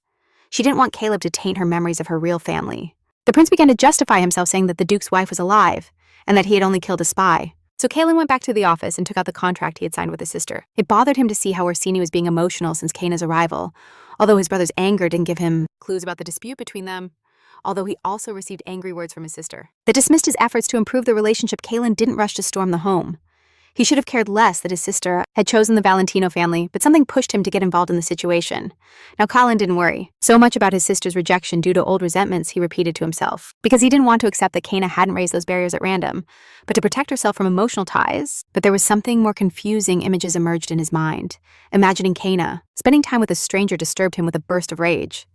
She didn't want Caleb to taint her memories of her real family. The prince began to justify himself, saying that the Duke's wife was alive, and that he had only killed a spy. So Kaylin went back to the office and took out the contract he had signed with his sister. It bothered him to see how Orsini was being emotional since Kana's arrival, although his brother's anger didn't give him clues about the dispute between them, although he also received angry words from his sister that dismissed his efforts to improve the relationship. Kaylin didn't rush to storm the home. He should have cared less that his sister had chosen the Valentino family, but something pushed him to get involved in the situation. Now Colin didn't worry so much about his sister's rejection due to old resentments, he repeated to himself, because he didn't want to accept that Kana hadn't raised those barriers at random, but to protect herself from emotional ties. But there was something more confusing. Images emerged in his mind. Imagining Kana spending time with a stranger disturbed him with a burst of rage.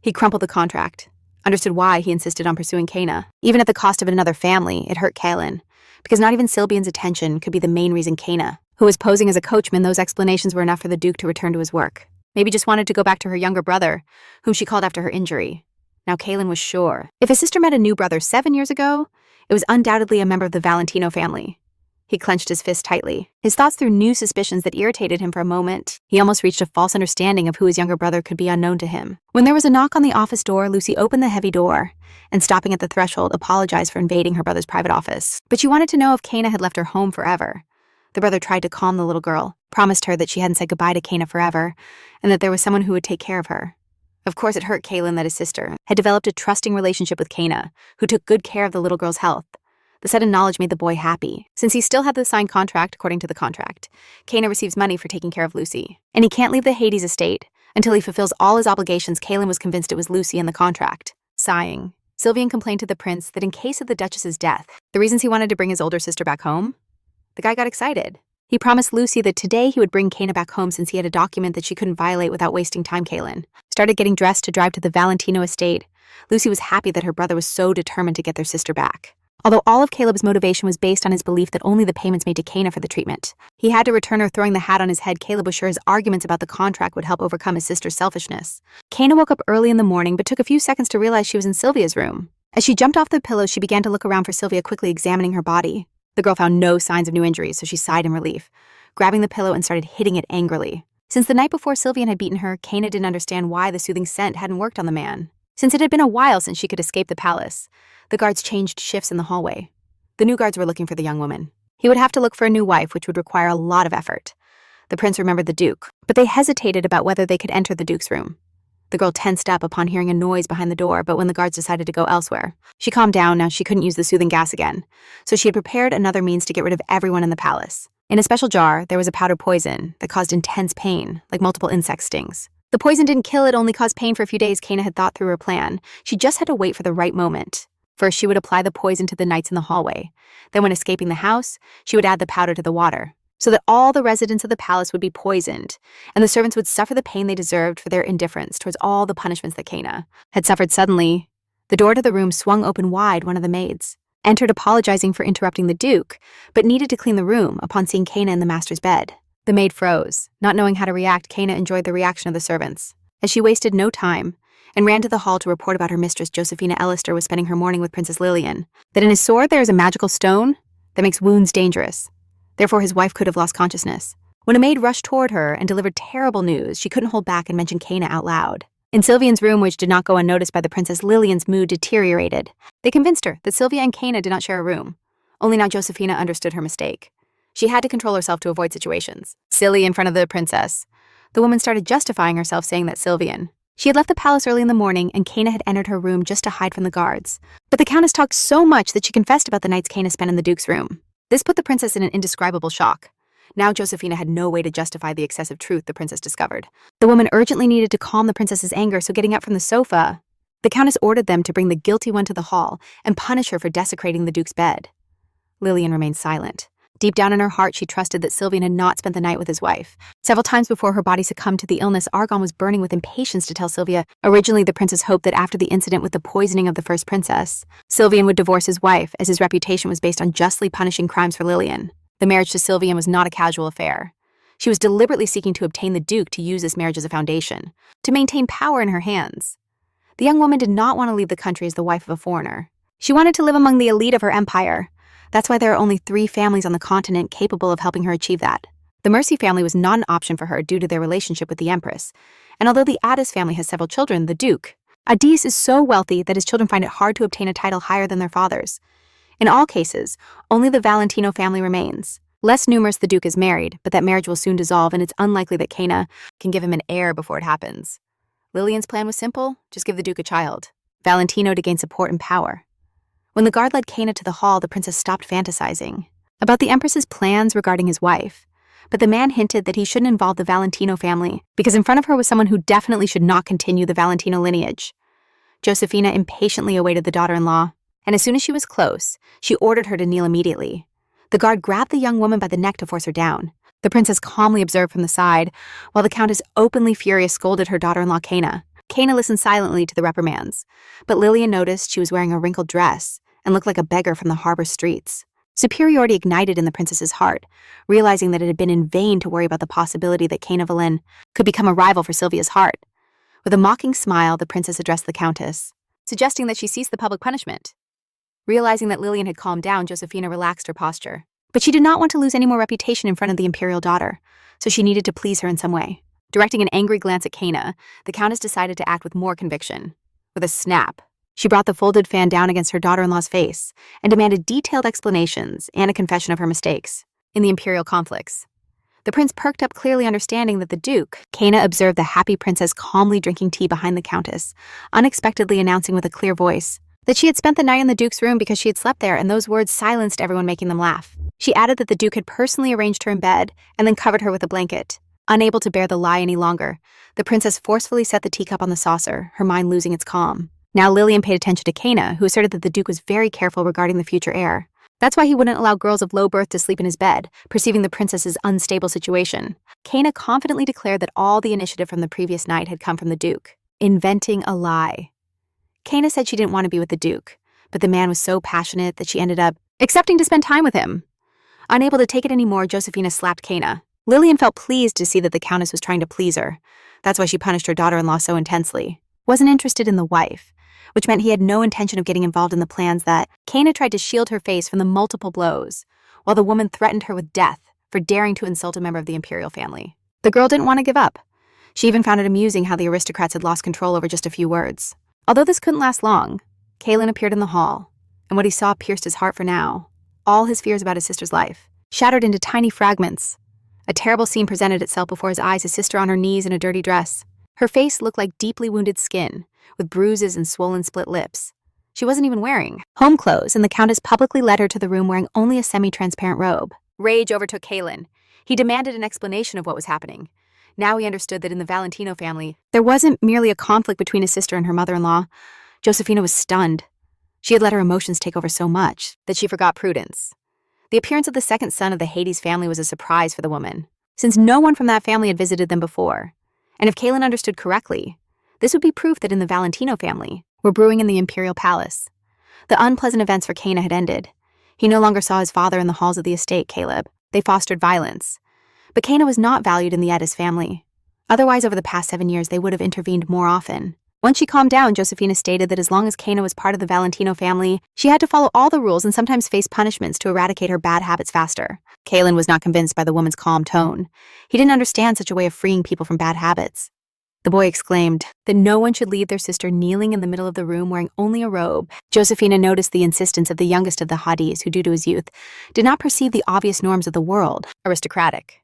He crumpled the contract, understood why he insisted on pursuing Kana. Even at the cost of another family, it hurt Kaylin, because not even Sylvian's attention could be the main reason Kana, who was posing as a coachman, those explanations were enough for the Duke to return to his work. Maybe just wanted to go back to her younger brother, whom she called after her injury. Now Kaylin was sure. If his sister met a new brother 7 years ago, it was undoubtedly a member of the Valentino family. He clenched his fist tightly. His thoughts threw new suspicions that irritated him for a moment. He almost reached a false understanding of who his younger brother could be unknown to him. When there was a knock on the office door, Lucy opened the heavy door and, stopping at the threshold, apologized for invading her brother's private office. But she wanted to know if Kana had left her home forever. The brother tried to calm the little girl, promised her that she hadn't said goodbye to Kana forever, and that there was someone who would take care of her. Of course, it hurt Kaylin that his sister had developed a trusting relationship with Kana, who took good care of the little girl's health. The sudden knowledge made the boy happy. Since he still had the signed contract, according to the contract, Kana receives money for taking care of Lucy, and he can't leave the Hades estate until he fulfills all his obligations. Kaylin was convinced it was Lucy in the contract. Sighing, Sylvian complained to the prince that in case of the Duchess's death, the reasons he wanted to bring his older sister back home, the guy got excited. He promised Lucy that today he would bring Kana back home since he had a document that she couldn't violate without wasting time. Kaylin started getting dressed to drive to the Valentino estate. Lucy was happy that her brother was so determined to get their sister back. Although all of Caleb's motivation was based on his belief that only the payments made to Kana for the treatment, he had to return her throwing the hat on his head. Caleb was sure his arguments about the contract would help overcome his sister's selfishness. Kana woke up early in the morning but took a few seconds to realize she was in Sylvia's room. As she jumped off the pillow, she began to look around for Sylvia, quickly examining her body. The girl found no signs of new injuries, so she sighed in relief, grabbing the pillow and started hitting it angrily. Since the night before Sylvian had beaten her, Kana didn't understand why the soothing scent hadn't worked on the man. Since it had been a while since she could escape the palace, the guards changed shifts in the hallway. The new guards were looking for the young woman. He would have to look for a new wife, which would require a lot of effort. The prince remembered the duke, but they hesitated about whether they could enter the duke's room. The girl tensed up upon hearing a noise behind the door, but when the guards decided to go elsewhere, she calmed down. Now she couldn't use the soothing gas again, so she had prepared another means to get rid of everyone in the palace. In a special jar, there was a powdered poison that caused intense pain, like multiple insect stings. The poison didn't kill, it only caused pain for a few days. Kena had thought through her plan. She just had to wait for the right moment. First, she would apply the poison to the knights in the hallway. Then, when escaping the house, she would add the powder to the water, so that all the residents of the palace would be poisoned, and the servants would suffer the pain they deserved for their indifference towards all the punishments that Kena had suffered. Suddenly, the door to the room swung open wide. One of the maids entered, apologizing for interrupting the duke, but needed to clean the room upon seeing Kena in the master's bed. The maid froze. Not knowing how to react, Kena enjoyed the reaction of the servants, as she wasted no time and ran to the hall to report about her mistress. Josephina Ellister was spending her morning with Princess Lillian, that in his sword there is a magical stone that makes wounds dangerous. Therefore, his wife could have lost consciousness. When a maid rushed toward her and delivered terrible news, she couldn't hold back and mentioned Kena out loud. In Sylvian's room, which did not go unnoticed by the princess, Lillian's mood deteriorated. They convinced her that Sylvia and Kena did not share a room. Only now Josephina understood her mistake. She had to control herself to avoid situations. Silly in front of the princess. The woman started justifying herself, saying that Sylvian. She had left the palace early in the morning, and Kena had entered her room just to hide from the guards. But the countess talked so much that she confessed about the nights Kena spent in the duke's room. This put the princess in an indescribable shock. Now Josephina had no way to justify the excessive truth the princess discovered. The woman urgently needed to calm the princess's anger, so getting up from the sofa, the countess ordered them to bring the guilty one to the hall and punish her for desecrating the duke's bed. Lillian remained silent. Deep down in her heart, she trusted that Sylvian had not spent the night with his wife. Several times before her body succumbed to the illness, Argon was burning with impatience to tell Sylvia. Originally, the princess hoped that after the incident with the poisoning of the first princess, Sylvian would divorce his wife, as his reputation was based on justly punishing crimes for Lillian. The marriage to Sylvian was not a casual affair. She was deliberately seeking to obtain the duke to use this marriage as a foundation, to maintain power in her hands. The young woman did not want to leave the country as the wife of a foreigner. She wanted to live among the elite of her empire. That's why there are only 3 families on the continent capable of helping her achieve that. The Mercy family was not an option for her due to their relationship with the Empress. And although the Addis family has several children, the Duke, Addis, is so wealthy that his children find it hard to obtain a title higher than their father's. In all cases, only the Valentino family remains. Less numerous, the Duke is married, but that marriage will soon dissolve, and it's unlikely that Kena can give him an heir before it happens. Lillian's plan was simple: just give the Duke a child, Valentino, to gain support and power. When the guard led Kena to the hall, the princess stopped fantasizing about the Empress's plans regarding his wife. But the man hinted that he shouldn't involve the Valentino family, because in front of her was someone who definitely should not continue the Valentino lineage. Josephina impatiently awaited the daughter-in-law, and as soon as she was close, she ordered her to kneel immediately. The guard grabbed the young woman by the neck to force her down. The princess calmly observed from the side, while the countess, openly furious, scolded her daughter-in-law Kena. Kena listened silently to the reprimands, but Lillian noticed she was wearing a wrinkled dress and looked like a beggar from the harbor streets. Superiority ignited in the princess's heart, realizing that it had been in vain to worry about the possibility that Kena Valin could become a rival for Sylvia's heart. With a mocking smile, the princess addressed the countess, suggesting that she cease the public punishment. Realizing that Lillian had calmed down, Josephina relaxed her posture. But she did not want to lose any more reputation in front of the imperial daughter, so she needed to please her in some way. Directing an angry glance at Kena, the countess decided to act with more conviction. With a snap, she brought the folded fan down against her daughter-in-law's face and demanded detailed explanations and a confession of her mistakes in the imperial conflicts. The prince perked up, clearly understanding that the duke. Kena observed the happy princess calmly drinking tea behind the countess, unexpectedly announcing with a clear voice that she had spent the night in the duke's room because she had slept there, and those words silenced everyone, making them laugh. She added that the duke had personally arranged her in bed and then covered her with a blanket. Unable to bear the lie any longer, the princess forcefully set the teacup on the saucer, her mind losing its calm. Now Lillian paid attention to Kena, who asserted that the duke was very careful regarding the future heir. That's why he wouldn't allow girls of low birth to sleep in his bed, perceiving the princess's unstable situation. Kena confidently declared that all the initiative from the previous night had come from the duke, inventing a lie. Kena said she didn't want to be with the duke, but the man was so passionate that she ended up accepting to spend time with him. Unable to take it anymore, Josephina slapped Kena. Lillian felt pleased to see that the countess was trying to please her. That's why she punished her daughter-in-law so intensely. Wasn't interested in the wife, which meant he had no intention of getting involved in the plans that Kena tried to shield her face from the multiple blows, while the woman threatened her with death for daring to insult a member of the imperial family. The girl didn't want to give up. She even found it amusing how the aristocrats had lost control over just a few words. Although this couldn't last long, Kalen appeared in the hall, and what he saw pierced his heart for now. All his fears about his sister's life shattered into tiny fragments. A terrible scene presented itself before his eyes, his sister on her knees in a dirty dress. Her face looked like deeply wounded skin, with bruises and swollen split lips. She wasn't even wearing home clothes, and the Countess publicly led her to the room wearing only a semi-transparent robe. Rage overtook Kalen. He demanded an explanation of what was happening. Now he understood that in the Valentino family, there wasn't merely a conflict between his sister and her mother-in-law. Josefina was stunned. She had let her emotions take over so much that she forgot prudence. The appearance of the second son of the Hades family was a surprise for the woman, since no one from that family had visited them before. And if Kalen understood correctly, this would be proof that in the Valentino family were brewing in the imperial palace. The unpleasant events for Kana had ended. He no longer saw his father in the halls of the estate, Caleb. They fostered violence. But Kana was not valued in the Edis family. Otherwise, over the past 7 years, they would have intervened more often. Once she calmed down, Josefina stated that as long as Kana was part of the Valentino family, she had to follow all the rules and sometimes face punishments to eradicate her bad habits faster. Kalen was not convinced by the woman's calm tone. He didn't understand such a way of freeing people from bad habits. The boy exclaimed that no one should leave their sister kneeling in the middle of the room wearing only a robe. Josefina noticed the insistence of the youngest of the Hades, who due to his youth, did not perceive the obvious norms of the world, aristocratic.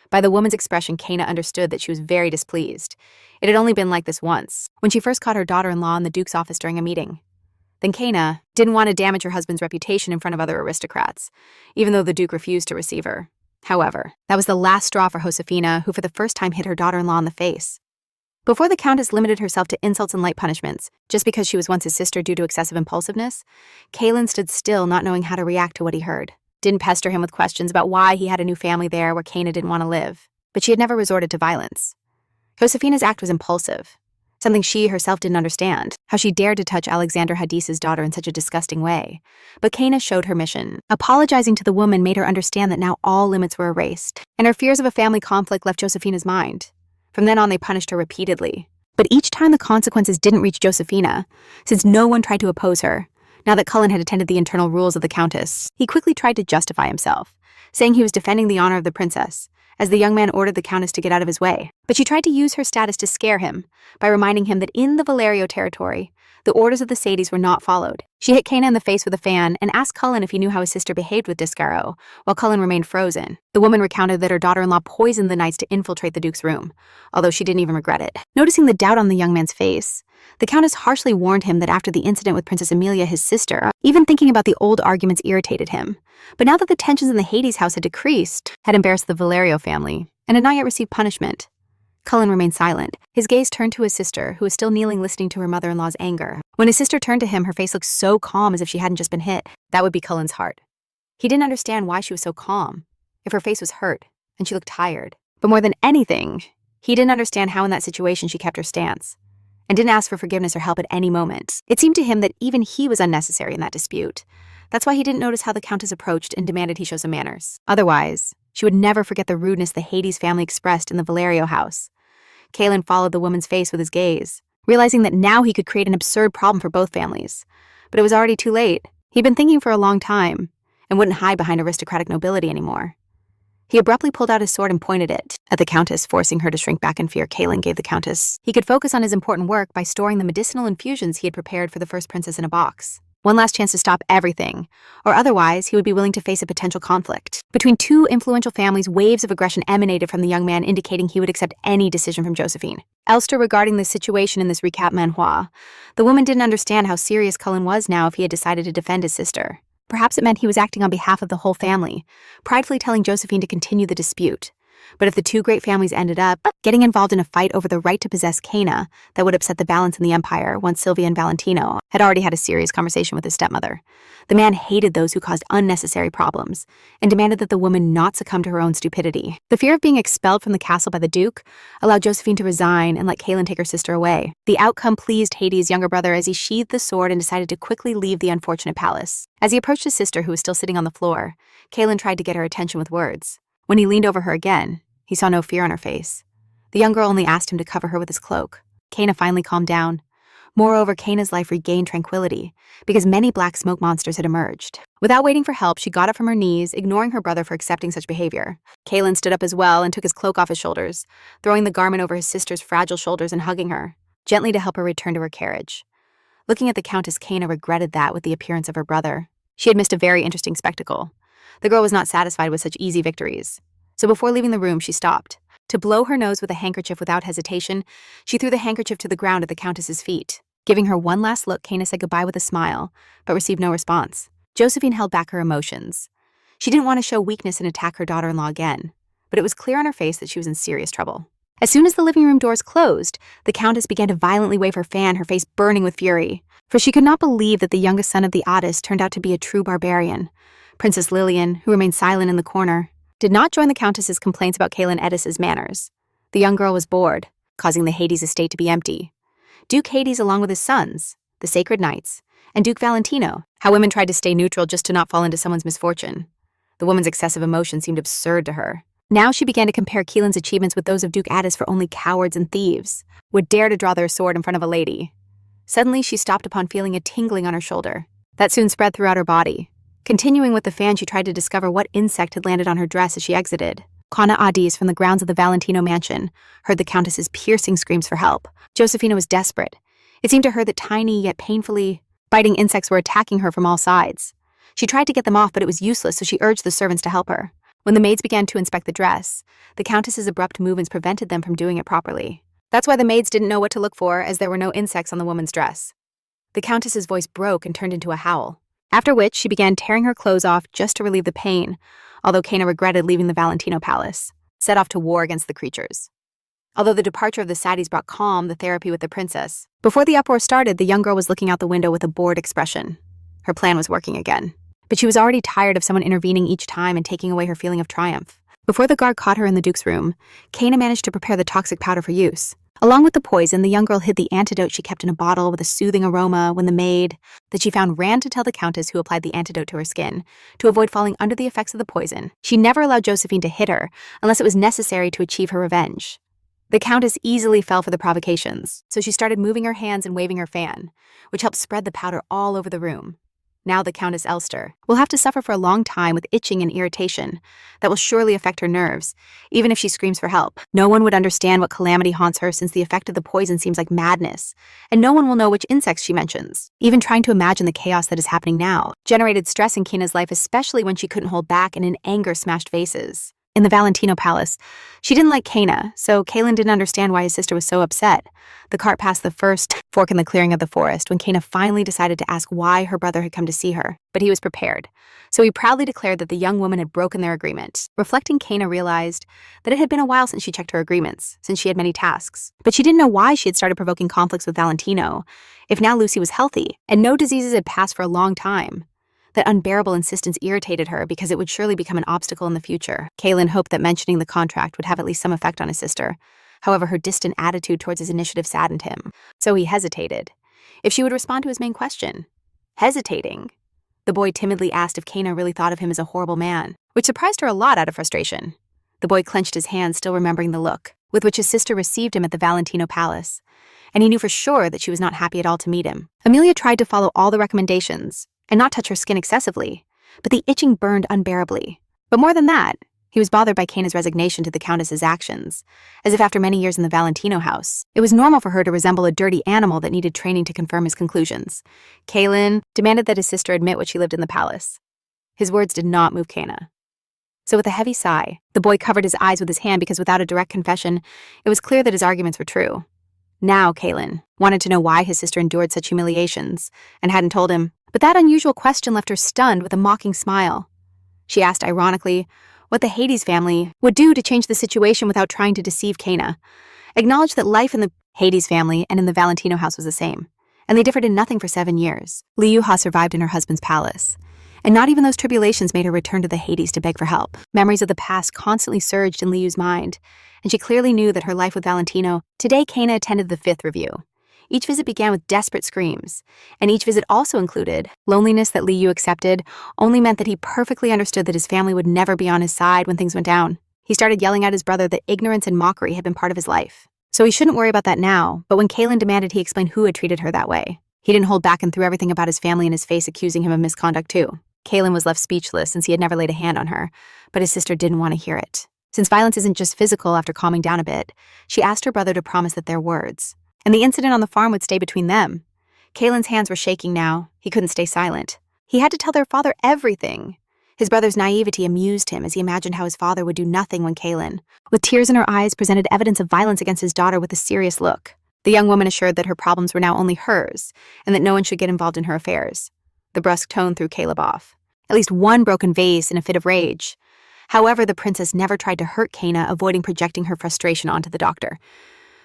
By the woman's expression, Kana understood that she was very displeased. It had only been like this once, when she first caught her daughter-in-law in the Duke's office during a meeting. Then Kana didn't want to damage her husband's reputation in front of other aristocrats, even though the Duke refused to receive her. However, that was the last straw for Josefina, who for the first time hit her daughter-in-law in the face. Before the Countess limited herself to insults and light punishments, just because she was once his sister due to excessive impulsiveness, Kalen stood still, not knowing how to react to what he heard. Didn't pester him with questions about why he had a new family there where Kana didn't want to live. But she had never resorted to violence. Josefina's act was impulsive, something she herself didn't understand, how she dared to touch Alexander Hadis's daughter in such a disgusting way. But Kana showed her mission. Apologizing to the woman made her understand that now all limits were erased, and her fears of a family conflict left Josefina's mind. From then on, they punished her repeatedly. But each time the consequences didn't reach Josefina, since no one tried to oppose her. Now that Cullen had attended the internal rules of the Countess, he quickly tried to justify himself, saying he was defending the honor of the princess, as the young man ordered the Countess to get out of his way. But she tried to use her status to scare him, by reminding him that in the Valerio territory, the orders of the Sades were not followed. She hit Kana in the face with a fan and asked Cullen if he knew how his sister behaved with Descaro, while Cullen remained frozen. The woman recounted that her daughter-in-law poisoned the knights to infiltrate the Duke's room, although she didn't even regret it. Noticing the doubt on the young man's face, the Countess harshly warned him that after the incident with Princess Amelia, his sister, even thinking about the old arguments irritated him. But now that the tensions in the Hades house had decreased, had embarrassed the Valerio family, and had not yet received punishment, Cullen remained silent. His gaze turned to his sister, who was still kneeling listening to her mother-in-law's anger. When his sister turned to him, her face looked so calm as if she hadn't just been hit. That would be Cullen's heart. He didn't understand why she was so calm, if her face was hurt, and she looked tired. But more than anything, he didn't understand how in that situation she kept her stance, and didn't ask for forgiveness or help at any moment. It seemed to him that even he was unnecessary in that dispute. That's why he didn't notice how the Countess approached and demanded he show some manners. Otherwise, she would never forget the rudeness the Hades family expressed in the Valerio house. Kalen followed the woman's face with his gaze, realizing that now he could create an absurd problem for both families. But it was already too late. He'd been thinking for a long time, and wouldn't hide behind aristocratic nobility anymore. He abruptly pulled out his sword and pointed it at the Countess, forcing her to shrink back in fear. Kalen gave the Countess. He could focus on his important work by storing the medicinal infusions he had prepared for the first princess in a box. One last chance to stop everything, or otherwise he would be willing to face a potential conflict. Between two influential families, waves of aggression emanated from the young man, indicating he would accept any decision from Josephine. Elster regarding the situation in this recap manhwa. The woman didn't understand how serious Cullen was now if he had decided to defend his sister. Perhaps it meant he was acting on behalf of the whole family, pridefully telling Josephine to continue the dispute. But if the two great families ended up getting involved in a fight over the right to possess Kana, that would upset the balance in the empire once Sylvia and Valentino had already had a serious conversation with his stepmother. The man hated those who caused unnecessary problems and demanded that the woman not succumb to her own stupidity. The fear of being expelled from the castle by the Duke allowed Josephine to resign and let Kalen take her sister away. The outcome pleased Hades' younger brother as he sheathed the sword and decided to quickly leave the unfortunate palace. As he approached his sister, who was still sitting on the floor, Kalen tried to get her attention with words. When he leaned over her again, he saw no fear on her face. The young girl only asked him to cover her with his cloak. Kana finally calmed down. Moreover, Kana's life regained tranquility, because many black smoke monsters had emerged. Without waiting for help, she got up from her knees, ignoring her brother for accepting such behavior. Kalen stood up as well and took his cloak off his shoulders, throwing the garment over his sister's fragile shoulders and hugging her, gently to help her return to her carriage. Looking at the Countess, Kana regretted that with the appearance of her brother. She had missed a very interesting spectacle. The girl was not satisfied with such easy victories. So before leaving the room, she stopped. To blow her nose with a handkerchief without hesitation, she threw the handkerchief to the ground at the Countess's feet. Giving her one last look, Kana said goodbye with a smile, but received no response. Josephine held back her emotions. She didn't want to show weakness and attack her daughter-in-law again, but it was clear on her face that she was in serious trouble. As soon as the living room doors closed, the Countess began to violently wave her fan, her face burning with fury. For she could not believe that the youngest son of the Otis turned out to be a true barbarian. Princess Lillian, who remained silent in the corner, did not join the Countess's complaints about Kaelin Edis's manners. The young girl was bored, causing the Hades estate to be empty. Duke Hades, along with his sons, the Sacred Knights, and Duke Valentino, how women tried to stay neutral just to not fall into someone's misfortune. The woman's excessive emotion seemed absurd to her. Now she began to compare Keelan's achievements with those of Duke Addis, for only cowards and thieves would dare to draw their sword in front of a lady. Suddenly, she stopped upon feeling a tingling on her shoulder. That soon spread throughout her body. Continuing with the fan, she tried to discover what insect had landed on her dress as she exited. Kana Adis, from the grounds of the Valentino mansion, heard the Countess's piercing screams for help. Josephina was desperate. It seemed to her that tiny yet painfully biting insects were attacking her from all sides. She tried to get them off, but it was useless, so she urged the servants to help her. When the maids began to inspect the dress, the Countess's abrupt movements prevented them from doing it properly. That's why the maids didn't know what to look for, as there were no insects on the woman's dress. The Countess's voice broke and turned into a howl, after which she began tearing her clothes off just to relieve the pain, although Kana regretted leaving the Valentino palace, set off to war against the creatures. Although the departure of the Saddies brought calm, the therapy with the princess. Before the uproar started, the young girl was looking out the window with a bored expression. Her plan was working again. But she was already tired of someone intervening each time and taking away her feeling of triumph. Before the guard caught her in the Duke's room, Kana managed to prepare the toxic powder for use. Along with the poison, the young girl hid the antidote she kept in a bottle with a soothing aroma when the maid that she found ran to tell the Countess, who applied the antidote to her skin, to avoid falling under the effects of the poison. She never allowed Josephine to hit her unless it was necessary to achieve her revenge. The Countess easily fell for the provocations, so she started moving her hands and waving her fan, which helped spread the powder all over the room. Now the Countess Elster will have to suffer for a long time with itching and irritation that will surely affect her nerves, even if she screams for help. No one would understand what calamity haunts her, since the effect of the poison seems like madness, and no one will know which insects she mentions. Even trying to imagine the chaos that is happening now generated stress in Kina's life, especially when she couldn't hold back and in anger smashed vases. In the Valentino palace, she didn't like Kana, so Kaelin didn't understand why his sister was so upset. The cart passed the first fork in the clearing of the forest when Kana finally decided to ask why her brother had come to see her, but he was prepared. So he proudly declared that the young woman had broken their agreement. Reflecting, Kana realized that it had been a while since she checked her agreements, since she had many tasks. But she didn't know why she had started provoking conflicts with Valentino, if now Lucy was healthy, and no diseases had passed for a long time. That unbearable insistence irritated her because it would surely become an obstacle in the future. Kaelin hoped that mentioning the contract would have at least some effect on his sister. However, her distant attitude towards his initiative saddened him, so he hesitated. If she would respond to his main question. Hesitating. The boy timidly asked if Kana really thought of him as a horrible man, which surprised her a lot out of frustration. The boy clenched his hands, still remembering the look with which his sister received him at the Valentino palace, and he knew for sure that she was not happy at all to meet him. Amelia tried to follow all the recommendations and not touch her skin excessively, but the itching burned unbearably. But more than that, he was bothered by Kana's resignation to the Countess's actions, as if after many years in the Valentino house, it was normal for her to resemble a dirty animal that needed training to confirm his conclusions. Kaelin demanded that his sister admit what she lived in the palace. His words did not move Kana. So with a heavy sigh, the boy covered his eyes with his hand because without a direct confession, it was clear that his arguments were true. Now Kaelin wanted to know why his sister endured such humiliations and hadn't told him. But that unusual question left her stunned with a mocking smile. She asked ironically what the Hades family would do to change the situation without trying to deceive Kana. Acknowledged that life in the Hades family and in the Valentino house was the same, and they differed in nothing for 7 years. Liuha survived in her husband's palace, and not even those tribulations made her return to the Hades to beg for help. Memories of the past constantly surged in Liu's mind, and she clearly knew that her life with Valentino. Today, Kana attended the 5th review. Each visit began with desperate screams, and each visit also included loneliness that Liu accepted only meant that he perfectly understood that his family would never be on his side when things went down. He started yelling at his brother that ignorance and mockery had been part of his life. So he shouldn't worry about that now, but when Kaelin demanded he explain who had treated her that way, he didn't hold back and threw everything about his family in his face, accusing him of misconduct too. Kaelin was left speechless since he had never laid a hand on her, but his sister didn't want to hear it. Since violence isn't just physical, after calming down a bit, she asked her brother to promise that their words and the incident on the farm would stay between them. Kaelin's hands were shaking now. He couldn't stay silent. He had to tell their father everything. His brother's naivety amused him as he imagined how his father would do nothing when Kaylin, with tears in her eyes, presented evidence of violence against his daughter with a serious look. The young woman assured that her problems were now only hers, and that no one should get involved in her affairs. The brusque tone threw Caleb off. At least one broken vase in a fit of rage. However, the princess never tried to hurt Kana, avoiding projecting her frustration onto the doctor.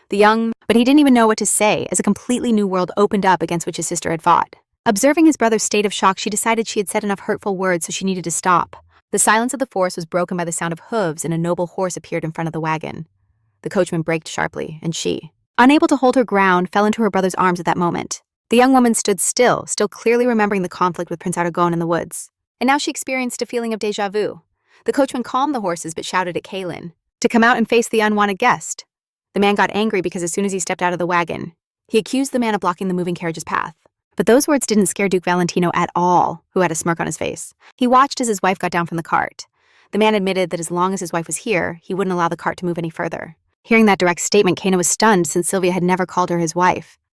But he didn't even know what to say, as a completely new world opened up against which his sister had fought. Observing his brother's state of shock, she decided she had said enough hurtful words, so she needed to stop. The silence of the forest was broken by the sound of hooves, and a noble horse appeared in front of the wagon. The coachman braked sharply, and she, unable to hold her ground, fell into her brother's arms at that moment. The young woman stood still clearly remembering the conflict with Prince Aragon in the woods. And now she experienced a feeling of déjà vu. The coachman calmed the horses but shouted at Kaylin to come out and face the unwanted guest. The man got angry because as soon as he stepped out of the wagon, he accused the man of blocking the moving carriage's path. But those words didn't scare Duke Valentino at all, who had a smirk on his face. He watched as his wife got down from the cart. The man admitted that as long as his wife was here, he wouldn't allow the cart to move any further. Hearing that direct statement, Kana was stunned since Sylvia had never called her his wife.